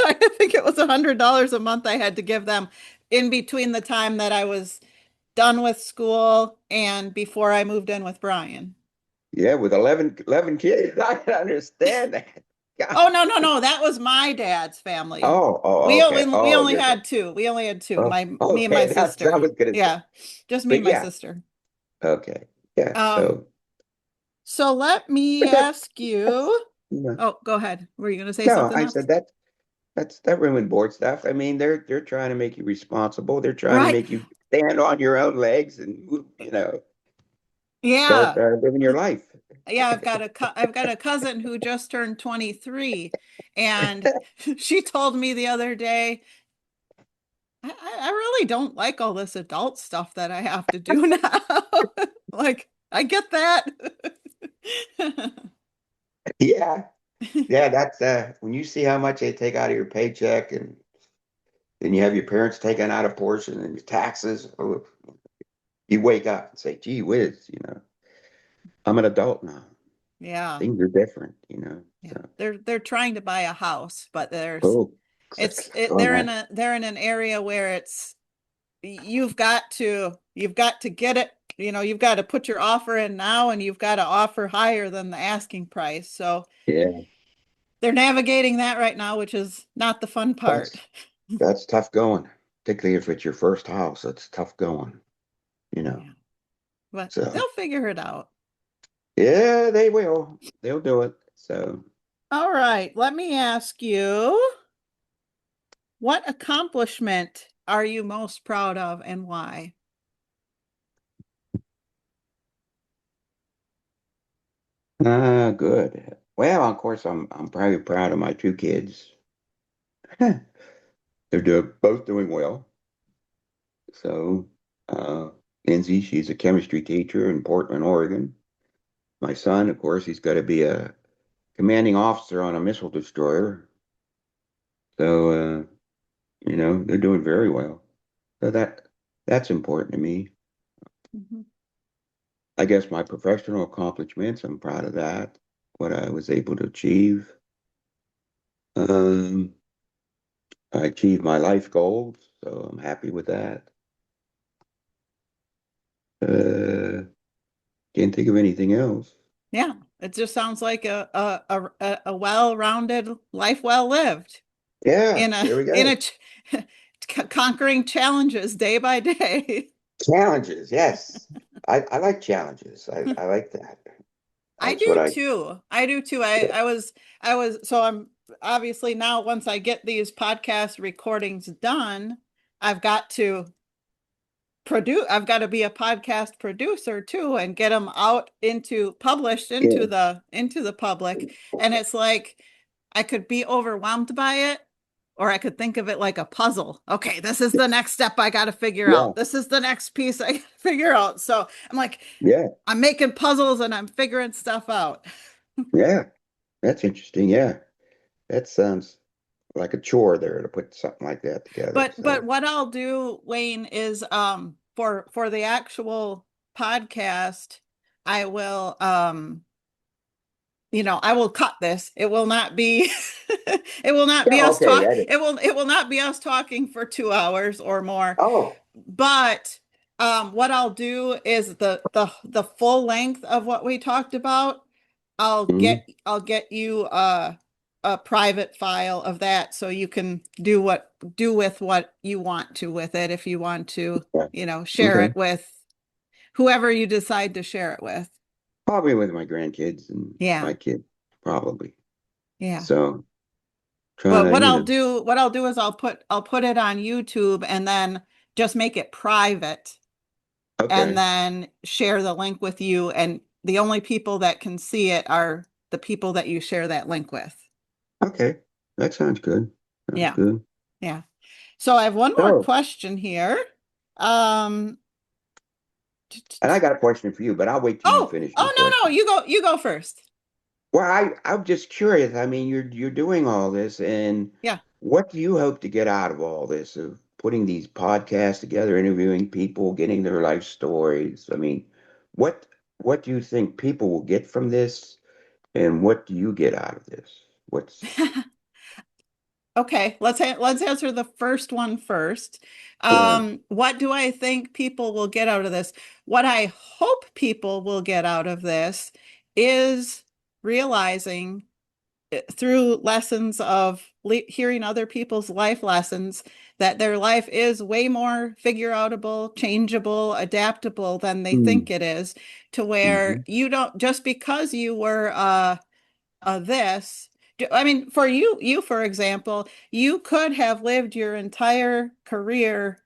I think it was $100 a month I had to give them in between the time that I was done with school and before I moved in with Brian. Yeah, with 11 kids, I can understand that. God. Oh, no, no, no. That was my dad's family. Oh, okay. We Oh, only you're good. had two. We only had two. Oh, Me and my okay. That's what I sister. was gonna say. Yeah. Just me and But my yeah, sister. okay. Yeah. Um, So, so let me but that, ask you. that's, Oh, go ahead. Were you going to say no, something I else? said that's that room and board stuff. I mean, they're trying to make you responsible. They're trying to Right. make you stand on your own legs and start Yeah. living your life. Yeah, I've got a cousin who just turned 23 and she told me the other day, I really don't like all this adult stuff that I have to do now. Like, I get that. Yeah, yeah. That's when you see how much they take out of your paycheck, and then you have your parents taking out a portion and your taxes. Oh, you wake up and say, "Gee whiz," I'm an adult now. Yeah. Things are different, Yeah. So, They're trying to buy a house, but oh, oh, they're that, they're in an area where it's you've got to get it, you've got to put your offer in now and you've got to offer higher than the asking price. So yeah, they're navigating that right now, which is not the fun part. that's that's tough going, particularly if it's your first house. That's tough going, you know. Yeah. But So, they'll figure it out. yeah, they will. They'll do it. So, All right, let me ask you, what accomplishment are you most proud of and why? good. Well, of course, I'm probably proud of my two kids. Both doing well. So, uh, Lindsay, she's a chemistry teacher in Portland, Oregon. My son, of course, he's got to be a commanding officer on a missile destroyer. So, they're doing very well. So that's important to me. Mhm. I guess my professional accomplishments, I'm proud of that, what I was able to achieve. Um, I achieved my life goals, so I'm happy with that. Uh, can't think of anything else. Yeah, it just sounds like a well-rounded life well lived Yeah, in a there we in go. a conquering challenges day by day. Challenges, yes. I like challenges. I like that. I That's what do I, too. I do too. yeah. I was so I'm obviously now once I get these podcast recordings done, I've got to I've got to be a podcast producer too and get them out into published Yeah. into the public. And it's like I could be overwhelmed by it, or I could think of it like a puzzle. Okay, this is the next step I got to figure Yeah. out. This is the next piece I got to figure out. So I'm like, Yeah. I'm making puzzles and I'm figuring stuff out. Yeah. That's interesting. Yeah. That sounds like a chore there to put something like that together. But So, what I'll do, Wayne, is for the actual podcast, I will I will cut this. It will not be it will not yeah, be us okay. talk Edit. it will not be us talking for 2 hours or more. Oh, But what I'll do is the full length of what we talked about, mhm. I'll get you a private file of that so you can do with what you want to with it if you want to, Yeah. share Okay. it with whoever you decide to share it with. Probably with my grandkids and Yeah. my kid, probably. Yeah. So, trying But to, what I'll do is I'll put it on YouTube and then just make it private and okay. then share the link with you. And the only people that can see it are the people that you share that link with. Okay. That sounds good. Sounds Yeah. good. Yeah. So I have one more So, question here. Um, and I got a question for you, but I'll wait till you finish your oh no, question. you go first. Well, I'm just curious. I mean, you're doing all this, and Yeah. what do you hope to get out of all this of putting these podcasts together, interviewing people, getting their life stories? I mean, what what do you think people will get from this, and what do you get out of this? What's Okay, let's answer the first one first. yeah. What do I think people will get out of this? What I hope people will get out of this is realizing through lessons of hearing other people's life lessons that their life is way more figure outable, changeable, adaptable than they think Mm, it is, to where hmm you don't just because you were this. I mean, for you, for example, you could have lived your entire career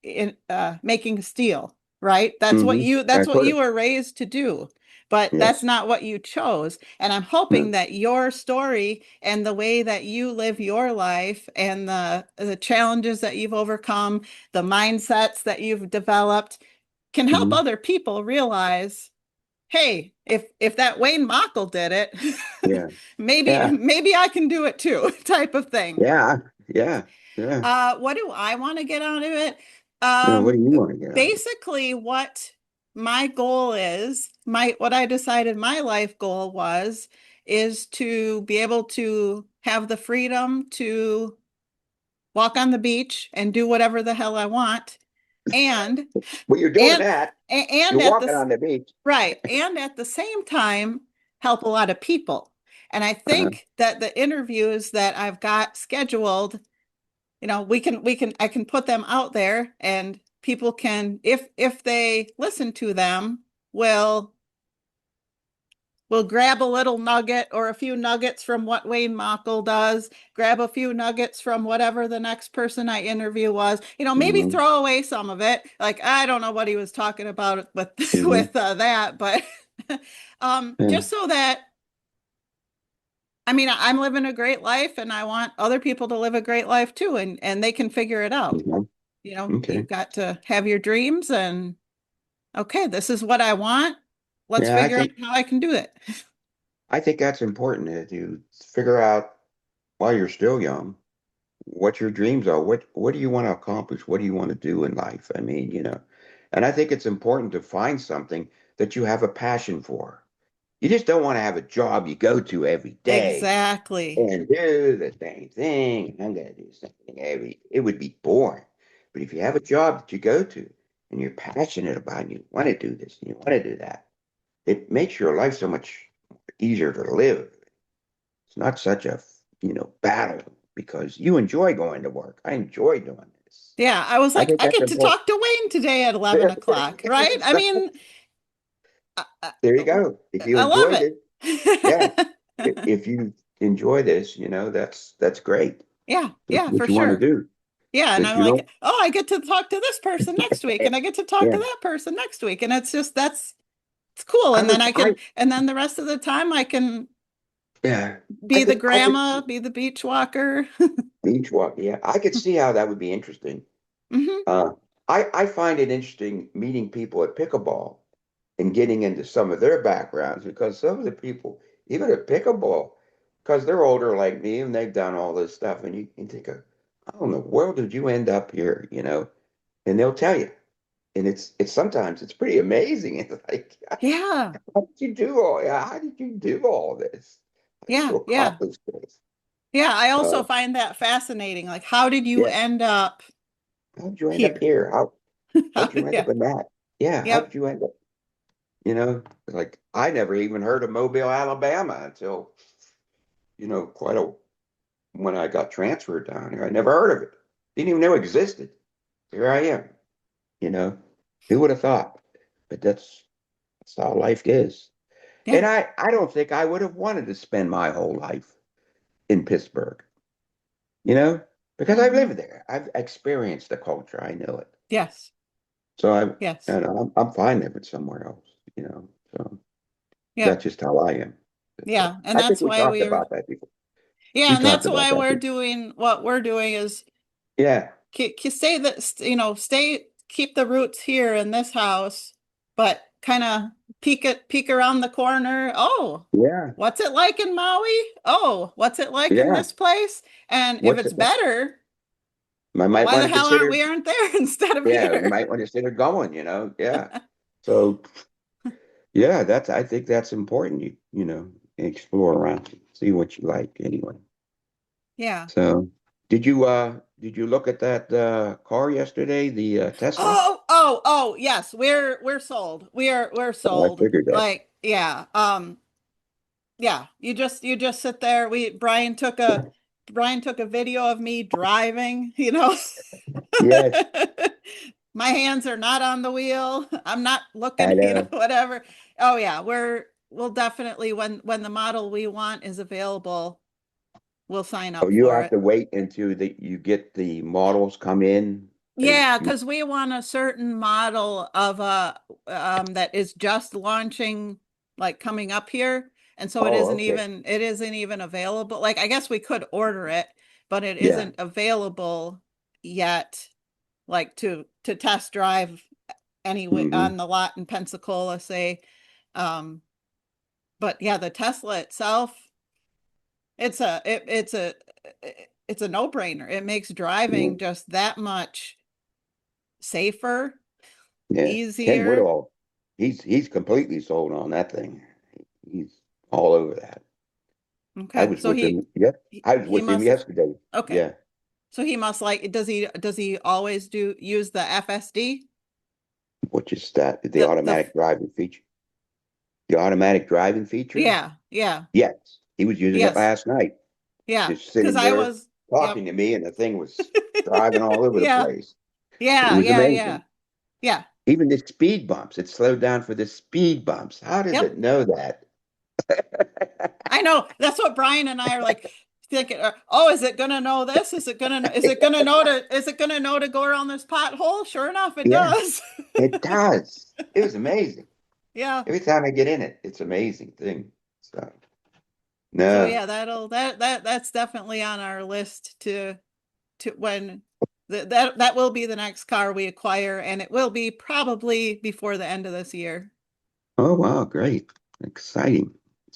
in making steel, right? I That's what could you have. were raised to do. But that's Yes. not what you chose. And I'm hoping No. that your story and the way that you live your life and the challenges that you've overcome, the mindsets that you've developed can help hmm other people realize, hey, if that Wayne Mockel did it, Yeah. maybe Yeah. maybe I can do it too, type of thing. Yeah. Yeah. Yeah. What do I want to get out of it? No, what Um, do you want to get out of it? basically what my goal is, my what I decided my life goal was, is to be able to have the freedom to walk on the beach and do whatever the hell I want, and Well, you're doing and that. and You're at walking the on the beach. right, and at the same time help a lot of people. And I Uh, think that the interviews that I've got scheduled, I can put them out there and people can, if they listen to them, will will grab a little nugget or a few nuggets from what Wayne Mockel does, grab a few nuggets from whatever the next person I interview was, maybe hmm throw away some of it. Like, I don't know what he was talking about with hmm with that, but Yeah. just so that, I mean, I'm living a great life and I want other people to live a great life too, and they can figure it out. Mhm. You've Okay. got to have your dreams and okay, this is what I want. let's Yeah, figure out how I can do it. I think that's important that you figure out while you're still young what your dreams are. What do you want to accomplish? What do you want to do in life? I mean, and I think it's important to find something that you have a passion for. You just don't want to have a job you go to every day Exactly. and do the same thing. I'm gonna do something every. It would be boring. But if you have a job that you go to and you're passionate about it, and you want to do this and you want to do that, it makes your life so much easier to live. It's not such a, battle because you enjoy going to work. I enjoy doing this. Yeah, I was I like, think I that's get to important. talk to Wayne today at 11 o'clock, right? I So, mean, I, there you go. If you I love enjoyed it, yeah. it. If you enjoy this, that's great. Yeah, That's yeah, what for you want to sure. do. Yeah, and But I'm you like, don't, oh, I get to talk to this person next week, and I get to talk to yeah. that person next week, and it's just it's cool. I And then would, and then the rest of the time I can yeah. be the grandma, be the beach walker. Beach walk. Yeah, I could see how that would be interesting. Hmm. Uh, I find it interesting meeting people at pickleball and getting into some of their backgrounds because some of the people, even at pickleball, because they're older like me and they've done all this stuff, and you can think of, how in the world did you end up here? And they'll tell you, and it's sometimes it's pretty amazing. It's like, Yeah, how did you do all? Yeah, how did you do all this? How did yeah, you yeah, accomplish this? yeah. I also Uh, find that fascinating. Like, how did you yeah, end up how did you end up here? here? How'd you end Yeah, up in that? Yeah, how yep, did you end up? Like I never even heard of Mobile, Alabama until, quite a when I got transferred down here. I never heard of it. Didn't even know it existed. Here I am, you know. Who would have thought? But that's how life is. yeah. And I don't think I would have wanted to spend my whole life in Pittsburgh, you know, because I've Hmm. lived there. I've experienced the culture. I know it. Yes, So yes, I'm fine living somewhere else. So yep, that's just how I am. But yeah. And I think that's we why talked we're, about that before. yeah, We and talked that's about why that we're before. doing what we're doing is Yeah, stay that, keep the roots here in this house, but kind of peek around the corner. Oh, yeah, what's it like in Maui? Oh, what's it like in yeah. this place? And if What's it's it? better, I might why want the to hell consider. aren't there instead of Yeah, you here? might want to consider going. Yeah. So yeah, I think that's important. Explore around, see what you like anyway. Yeah. So did you look at that car yesterday, the Tesla? Oh, yes, we're sold. We're Oh, I sold. figured that. Like, yeah. Yeah, you just sit there. We Brian took a video of me driving. Yes, My hands are not on the wheel. I'm not I looking, know. whatever. Oh yeah, we'll definitely when the model we want is available, we'll sign Oh, up you for have it. to wait until you get the models come in. Yeah, You, because we want a certain model of a that is just launching, like coming up here, and so oh, okay. it isn't even available. Like, I guess we could order it, but it Yeah. isn't available yet, like to test drive anyway Hmm. on the lot in Pensacola, say. Um, but yeah, the Tesla itself, it's a no-brainer. It makes Yeah. driving just that much safer, Yeah. Ken easier. Woodall, he's completely sold on that thing. He's all over that. I Okay. was with him. Yeah, I was He with him must, yesterday. okay. Yeah, So he must like, does he always use the FSD? which is that the The automatic driving feature. The automatic driving feature. Yeah, yeah. Yes, he was using it Yes. last night, Yeah. just Because sitting I there was, yep. talking to me, and the thing was driving all over the Yeah. place. It Yeah, was yeah, yeah. amazing. Yeah. Even the speed bumps, it slowed down for the speed bumps. How does Yep. it know that? I know. That's what Brian and I are like thinking, oh, is it gonna know this? Is it gonna know to go around this pothole? Sure enough, it Yeah, does. it does. It was amazing. Yeah. Every time I get in it, it's an amazing thing. So, So no, yeah, that's definitely on our list to when that will be the next car we acquire, and it will be probably before the end of this year. Oh, wow, great. Exciting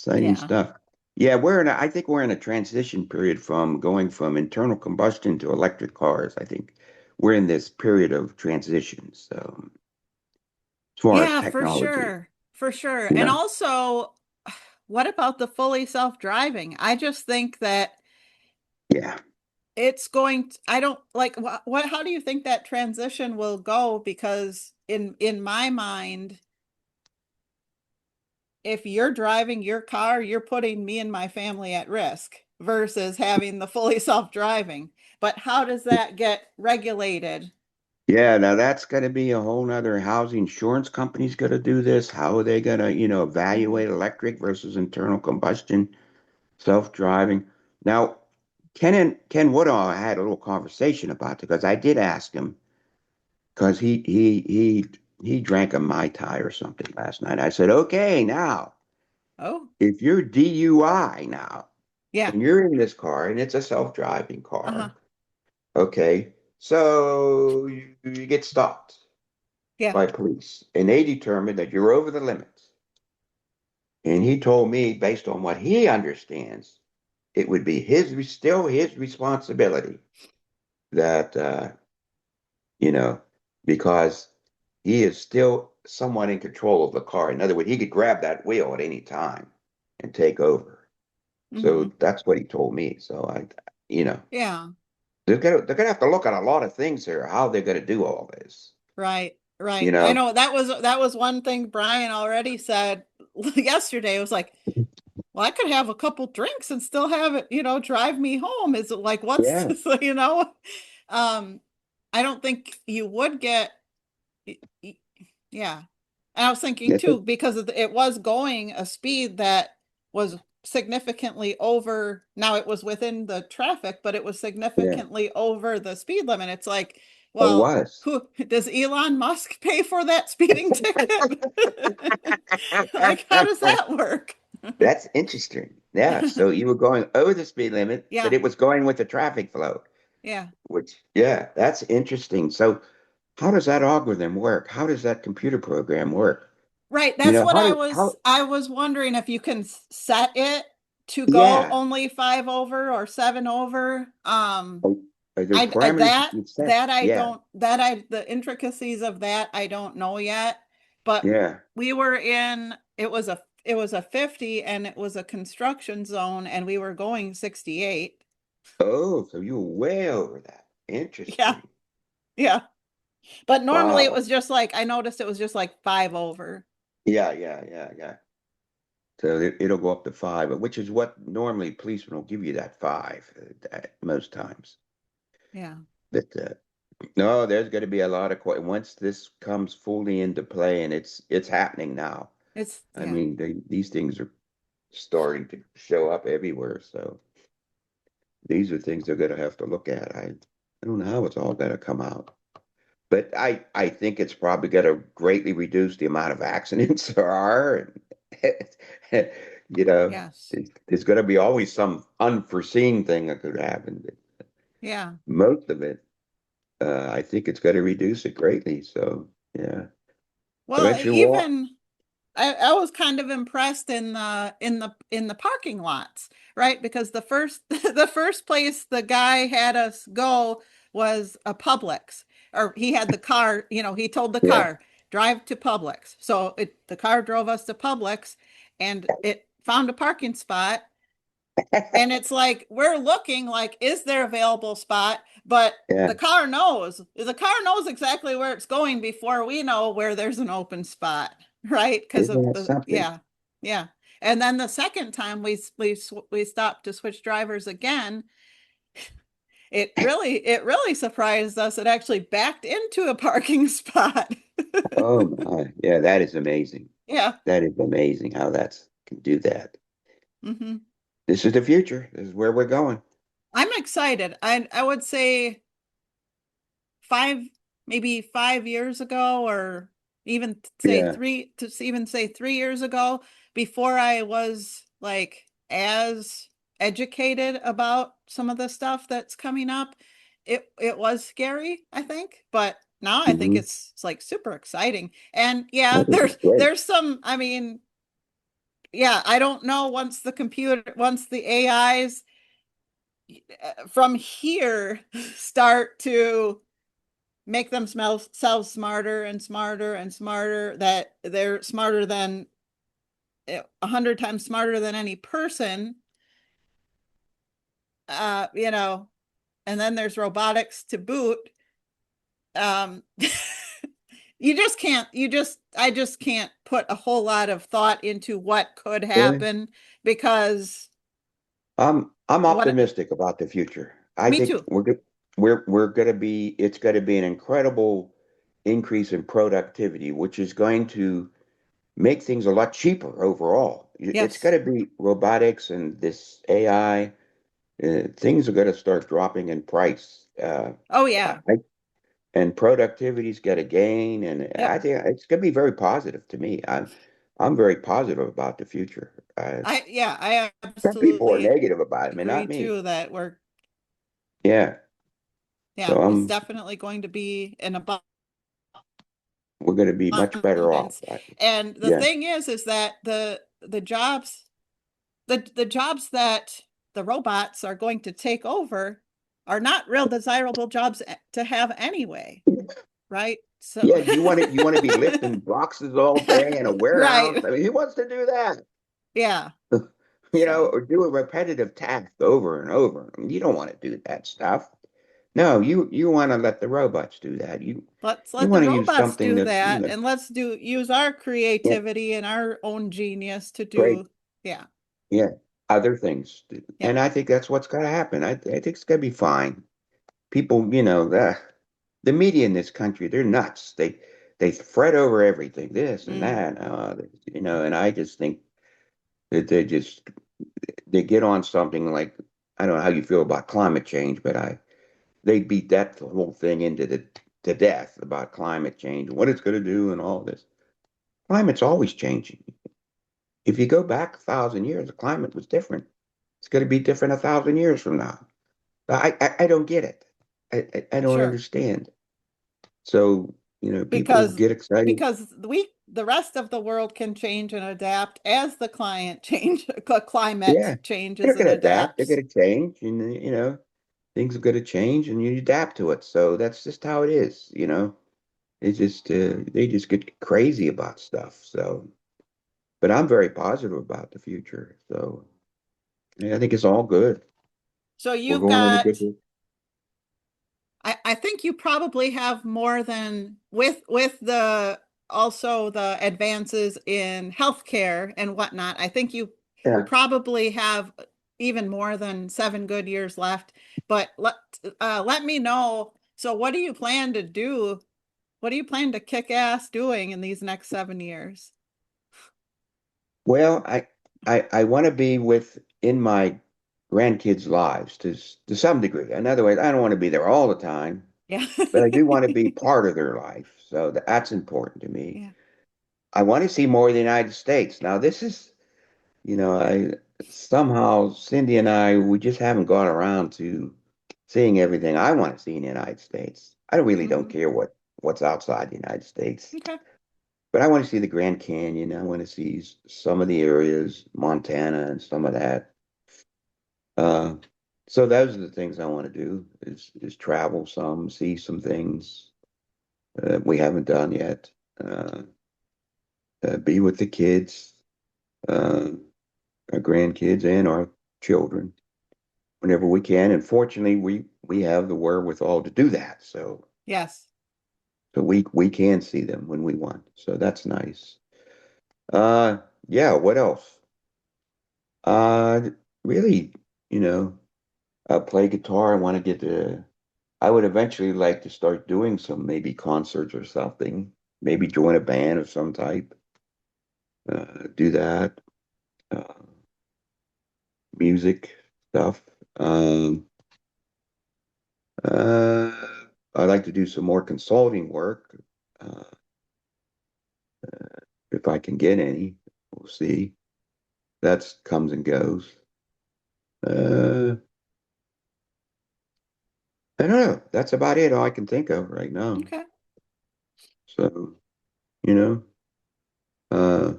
Yeah. stuff. Yeah, I think we're in a transition period from going from internal combustion to electric cars. I think we're in this period of transition. So as far as Yeah, for technology, sure. For sure. you And know, also, what about the fully self-driving? I just think that yeah. it's going to, I don't like what how do you think that transition will go? Because in my mind, if you're driving your car, you're putting me and my family at risk versus having the fully self-driving. But how does that get regulated? Yeah, now that's going to be a whole nother housing insurance company's going to do this. How are they going to, Mhm. evaluate electric versus internal combustion, self-driving? Now, Ken Woodall had a little conversation about it because I did ask him because he drank a Mai Tai or something last night. I said, okay, now Oh, if you're DUI now yeah. and you're in this car and it's a self-driving Uh-huh. car, okay, so you get stopped Yeah. by police, and they determined that you're over the limits. And he told me, based on what he understands, it would be still his responsibility that you know, because he is still somewhat in control of the car. In other words, he could grab that wheel at any time and take over. So Hmm. that's what he told me. So you know, Yeah. they're gonna have to look at a lot of things here, how they're gonna do all this. Right. You Right. I know, know that was one thing Brian already said yesterday. It was like, well, I could have a couple drinks and still have it, drive me home. Is it like, what's yeah, this, Um, I don't think you would get, yeah. And I was thinking that's it. too, because it was going a speed that was significantly over. Now it was within the traffic, but it was Yeah, significantly over the speed limit. It's like, it well, was. who does Elon Musk pay for that speeding ticket? Like, how does that work? That's interesting. Yeah. So you were going over the speed limit, but Yeah, it was going with the traffic flow, yeah. yeah, that's interesting. So how does that algorithm work? How does that computer program work? Right. That's what How I does, was how, I was wondering if you can set it to go yeah. only five over or seven over. Oh, are there parameters you That can set? I Yeah. don't the intricacies of that I don't know yet. But Yeah. we were in it was a 50 and it was a construction zone and we were going 68. Oh, so you were way over that. Yeah. Interesting. Yeah. But normally it Wow. was just like I noticed it was just like five over. Yeah. So it'll go up to five, which is what normally policemen will give you that five most times. Yeah. But no, there's going to be a lot of once this comes fully into play, and it's happening now. It's I yeah. mean, these things are starting to show up everywhere. So these are things they're going to have to look at. I don't know how it's all going to come out, but I think it's probably going to greatly reduce the amount of accidents there are. And, you know, Yes. there's going to be always some unforeseen thing that could happen. Yeah. Most of it, I think it's going to reduce it greatly. So yeah, Well, eventually walk. even I was kind of impressed in the parking lots, right? Because the first the first place the guy had us go was a Publix, or he had the car, he told the Yeah. car, drive to Publix. So the car drove us to Publix and it found a parking spot. And it's like we're looking like, is there available spot? But Yeah. the car knows exactly where it's going before we know where there's an open spot, right? Because Isn't of that the something? yeah, yeah. And then the second time we stopped to switch drivers again, it really surprised us. It actually backed into a parking spot. Oh my. Yeah, that is amazing. Yeah. That is amazing how that's can do that. Hmm. This is the future. This is where we're going. I'm excited. I would say five, maybe 5 years ago, or even say Yeah. three, to even say 3 years ago, before I was like as educated about some of the stuff that's coming up, it was scary, I think, but now I think Hmm. it's like super exciting. And I yeah, think it's great. there's some, I mean, yeah, I don't know once the AIs from here start to make themselves smarter and smarter and smarter, that they're smarter than 100 times smarter than any person, you know, and then there's robotics to boot. Um, I just can't put a whole lot of thought into what could Yeah. happen because I'm what, optimistic about the future. I me think too. we're gonna be it's gonna be an incredible increase in productivity, which is going to make things a lot cheaper overall. It's Yes. gonna be robotics and this AI. Things are gonna start dropping in price. Oh yeah. And productivity's got to gain, and I Yep. think it's gonna be very positive to me. I'm very positive about the future. I Some people are absolutely negative about it, I mean, agree not me. too that Yeah. yeah, So it's I'm definitely going to be an we're going to be much better off. abundance. And the Yeah. thing is that the jobs that the robots are going to take over are not real desirable jobs to have anyway, right? So Yeah, you want to be lifting boxes all day in a warehouse? right. I mean, who wants to do that? Yeah. So Or do a repetitive task over and over. I mean, you don't want to do that stuff. No, you want to let the robots do that. let's You let the want to use robots something do that's, that, and let's do use our yeah, creativity and our own genius to great. do, yeah, Yeah, other things. yeah. And I think that's what's going to happen. I think it's going to be fine. People, the media in this country, they're nuts. They fret over everything, this and Mm, that. And I just think that they get on something like, I don't know how you feel about climate change, but they beat that whole thing into the to death about climate change, what it's going to do, and all this. Climate's always changing. If you go back 1,000 years, the climate was different. It's going to be different 1,000 years from now. I don't get it. I don't sure. understand. So, people because get excited. the rest of the world can change and adapt as the Yeah, climate they're changes and going to adapt. They're adapts. going to change, and things are going to change, and you adapt to it. So that's just how it is. They just get crazy about stuff. So, but I'm very positive about the future. So, yeah, I think it's all good. So We're you've going in a good got, direction. I think you probably have more than with the also the advances in healthcare and whatnot. I think you Yeah. probably have even more than 7 good years left. But let me know. So what do you plan to do? What do you plan to kick ass doing in these next 7 years? Well, I want to be within my grandkids' lives to some degree. In other words, I don't want to be there all the time, Yeah. but I do want to be part of their life. So that's important to me. Yeah. I want to see more of the United States. Now, this is, I somehow Cindy and I we just haven't gone around to seeing everything I want to see in the United States. I really don't Hmm. care what's outside the United States. Okay. But I want to see the Grand Canyon. I want to see some of the areas, Montana and some of that. Uh, so those are the things I want to do is travel some, see some things we haven't done yet. Uh, be with the kids, uh, our grandkids and our children whenever we can. And fortunately, we have the wherewithal to do that. Yes. So we can see them when we want. So that's nice. Uh, yeah. What else? Uh, really, you know, play guitar. I want to get to. I would eventually like to start doing some maybe concerts or something. Maybe join a band of some type. Do that. Uh, music stuff. Um, uh, I'd like to do some more consulting work. Uh, if I can get any, we'll see. That's comes and goes. Uh, I don't know. That's about it. All I can think of right now. Okay. So, you know, uh,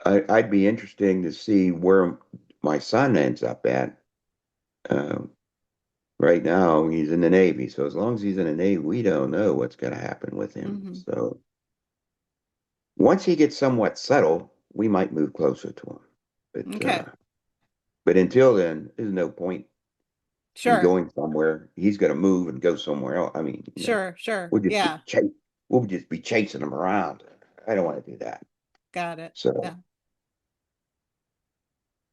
I'd be interesting to see where my son ends up at. Um, right now, he's in the Navy. So as long as he's in the Navy, we don't know what's going to happen with him. Hmm. So once he gets somewhat settled, we might move closer to him. Okay. But until then, there's no point in Sure. going somewhere. He's going to move and go somewhere else. I mean, Sure. Sure. we'll just be Yeah. we'll just be chasing him around. I don't want to do that. Got it. So, Yeah.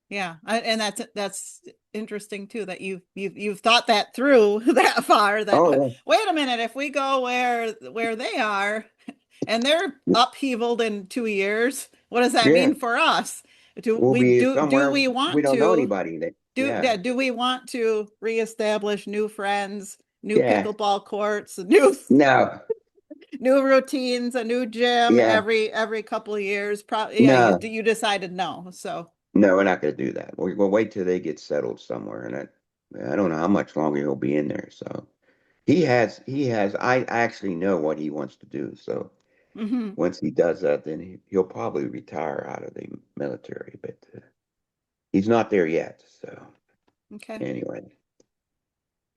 Yeah. And that's interesting too that you've thought that through that far that oh wait a minute, if we go where they are and they're yeah, upheavaled in 2 years, what does that yeah, mean for us? we'll be Do somewhere we we want don't know to anybody. That do yeah, yeah, do we want to reestablish new friends, new yeah, pickleball courts, new no, new routines, a new gym yeah, every couple of years? Probably, yeah, no, you decided no. So, no. We're not going to do that. We'll wait till they get settled somewhere, and I don't know how much longer he'll be in there. So he has. I actually know what he wants to do. So mhm. once he does that, then he'll probably retire out of the military. But he's not there yet. So Okay. anyway.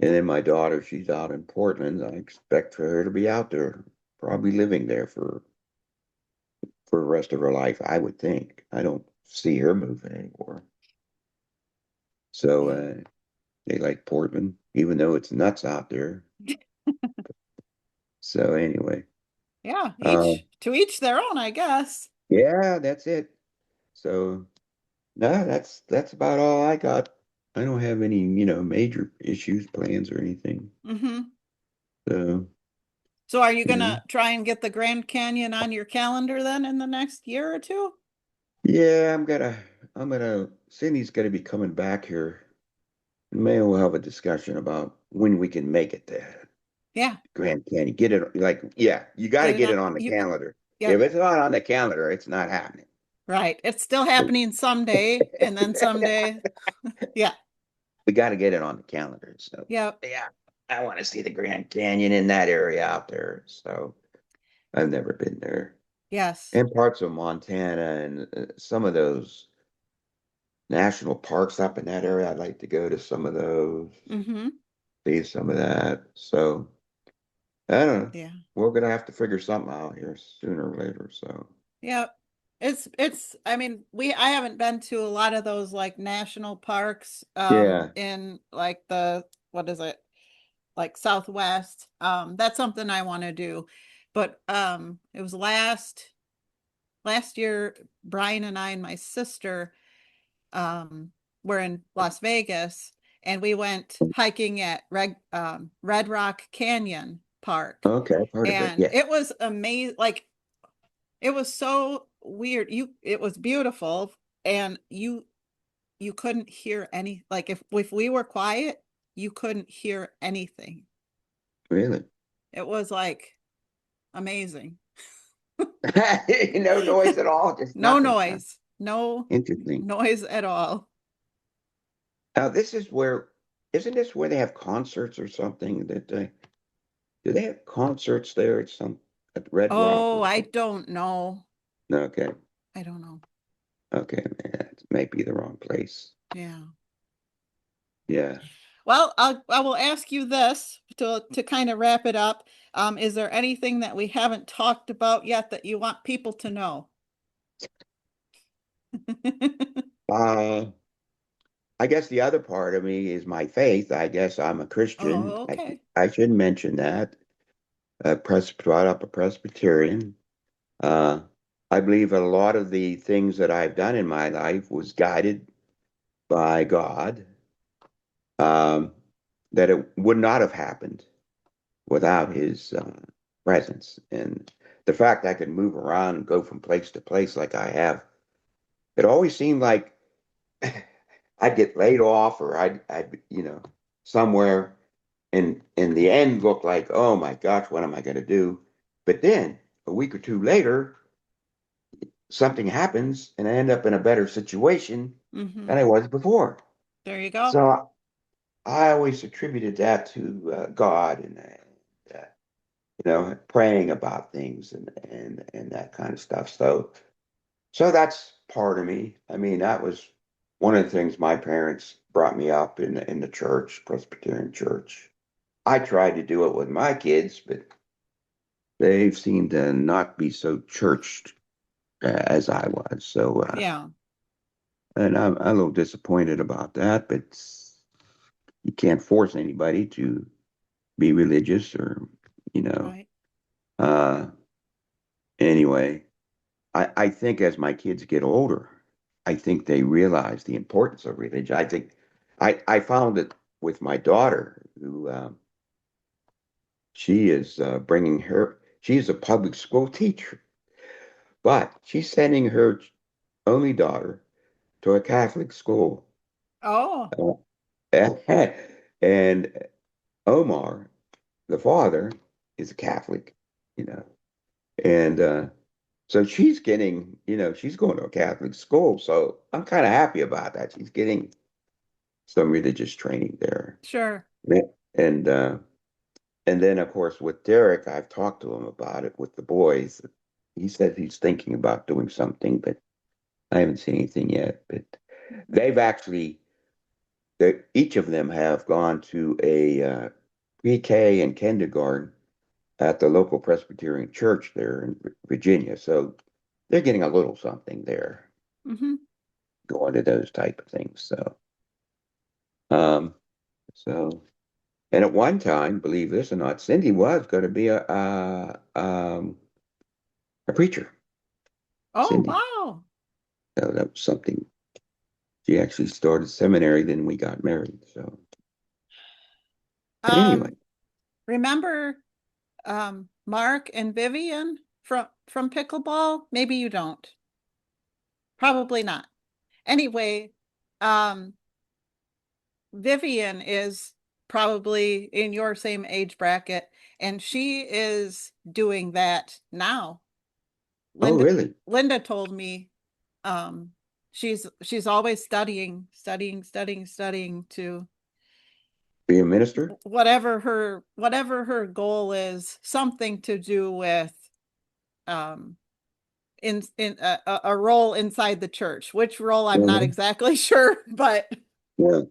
And then my daughter, she's out in Portland. I expect for her to be out there, probably living there for the rest of her life, I would think. I don't see her moving anymore. So Yeah. they like Portland, even though it's nuts out there. So anyway, Yeah, uh, each to each their own, I guess. yeah, that's it. So no, that's about all I got. I don't have any, major issues, plans, or anything. Hmm. So, So are you you know, gonna try and get the Grand Canyon on your calendar then in the next year or two? yeah, I'm gonna, Cindy's gonna be coming back here. Maybe we'll have a discussion about when we can make it there. Yeah, Grand Canyon. Get it like, yeah, you got to get it get on. it on the You, calendar. If yep, it's not on the calendar, it's not happening. right. It's still happening someday, and then someday. Yeah, We got to get it on the calendar. So, yep, yeah, I want to see the Grand Canyon in that area out there. So, I've never been there. yes. And parts of Montana and some of those national parks up in that area. I'd like to go to some of those, Mm-hmm. see some of that. So, I don't know. Yeah. We're gonna have to figure something out here sooner or later. So, Yeah. It's I mean, I haven't been to a lot of those like national parks yeah. in like the what is it? Like Southwest. That's something I want to do. But it was last year Brian and I and my sister were in Las Vegas and we went hiking at Red Rock Canyon Park. Okay, I've heard of it. And Yeah, it was amazing. Like it was so weird. It was beautiful and you couldn't hear any like if we were quiet, you couldn't hear anything. really. It was like amazing. No noise at all, just No nothing. Huh? noise. No Interesting. noise at all. Now, isn't this where they have concerts or something do they have concerts there at Red Rock Oh, or I something? don't know. Okay, I don't know. okay, man, it may be the wrong place. Yeah. Yeah. Well, I will ask you this to kind of wrap it up. Is there anything that we haven't talked about yet that you want people to know? Uh, I guess the other part of me is my faith. I guess I'm a Christian. Oh, okay. I should mention that. Brought up a Presbyterian. Uh, I believe a lot of the things that I've done in my life was guided by God, um, that it would not have happened without His presence. And the fact I could move around and go from place to place like I have, it always seemed like I'd get laid off or I'd somewhere and in the end look like, oh my gosh, what am I going to do? But then a week or two later, something happens and I end up in a better situation Hmm. than I was before. There you go. So I always attributed that to God, and praying about things and that kind of stuff. So that's part of me. I mean, that was one of the things my parents brought me up in the church, Presbyterian church. I tried to do it with my kids, but they seemed to not be so churched as I was. Yeah, And I'm a little disappointed about that, but you can't force anybody to be religious or, you know. right. Uh, anyway, I think as my kids get older, I think they realize the importance of religion. I think I found it with my daughter, who she is bringing her. She's a public school teacher, but she's sending her only daughter to a Catholic school. Oh, Uh, and Omar, the father, is a Catholic, you know, and so she's getting, she's going to a Catholic school. So I'm kind of happy about that. She's getting some religious training there. sure. And and then of course with Derek, I've talked to him about it with the boys. He said he's thinking about doing something, but I haven't seen anything yet. But they've actually, each of them have gone to a pre-K and kindergarten at the local Presbyterian church there in Virginia. So they're getting a little something there, Mm-hmm. going to those type of things. Um, so, and at one time, believe this or not, Cindy was going to be a preacher. Oh, Cindy. wow. So that was something. She actually started seminary, then we got married. So anyway, Um, remember Mark and Vivian from pickleball? Maybe you don't. Probably not. Anyway, um, Vivian is probably in your same age bracket, and she is doing that now. oh Linda really? Linda told me um she's always studying to Be a minister? whatever her goal is, something to do with um in a role inside the church. Which role I'm not Uh-huh. exactly sure, but Yeah.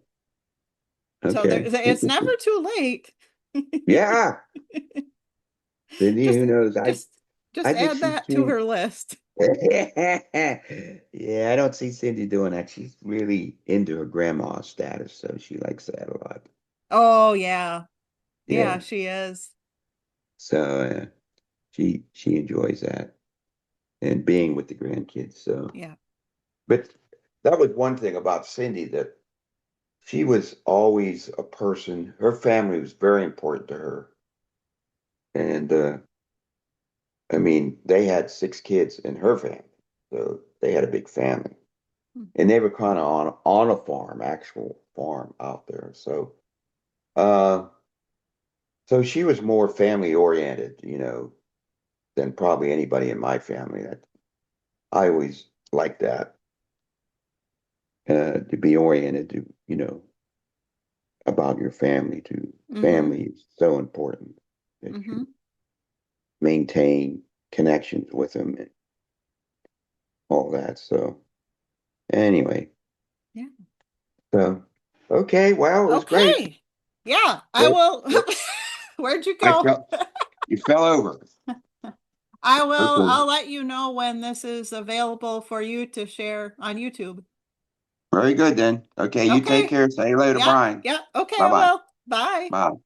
so there Okay. it's never Interesting. too late. Yeah. Cindy, just who knows? just I just think add she's that to too. her list. Yeah, I don't see Cindy doing that. She's really into her grandma status, so she likes that a lot. Oh yeah. Yeah, Yeah. she is. So she enjoys that and being with the grandkids. So, Yeah. but that was one thing about Cindy, that she was always a person. Her family was very important to her, and I mean, they had 6 kids in her family, so they had a big family. And they were kind of on a farm, actual farm out there. Uh, so she was more family oriented, than probably anybody in my family. I always liked that, to be oriented to, about your family. To Mm-hmm. family is so important that Mm-hmm. you maintain connections with them and all that. So anyway, Yeah. so okay, well, it was great. Okay. Yeah, I Well, will. Where'd you I go? felt you fell over. I will. Okay. I'll let you know when this is available for you to share on YouTube. Very good then. Okay, you take Okay. care. Say later, Yeah. Brian. Yeah. Okay, I Bye-bye. will. Bye. Bye.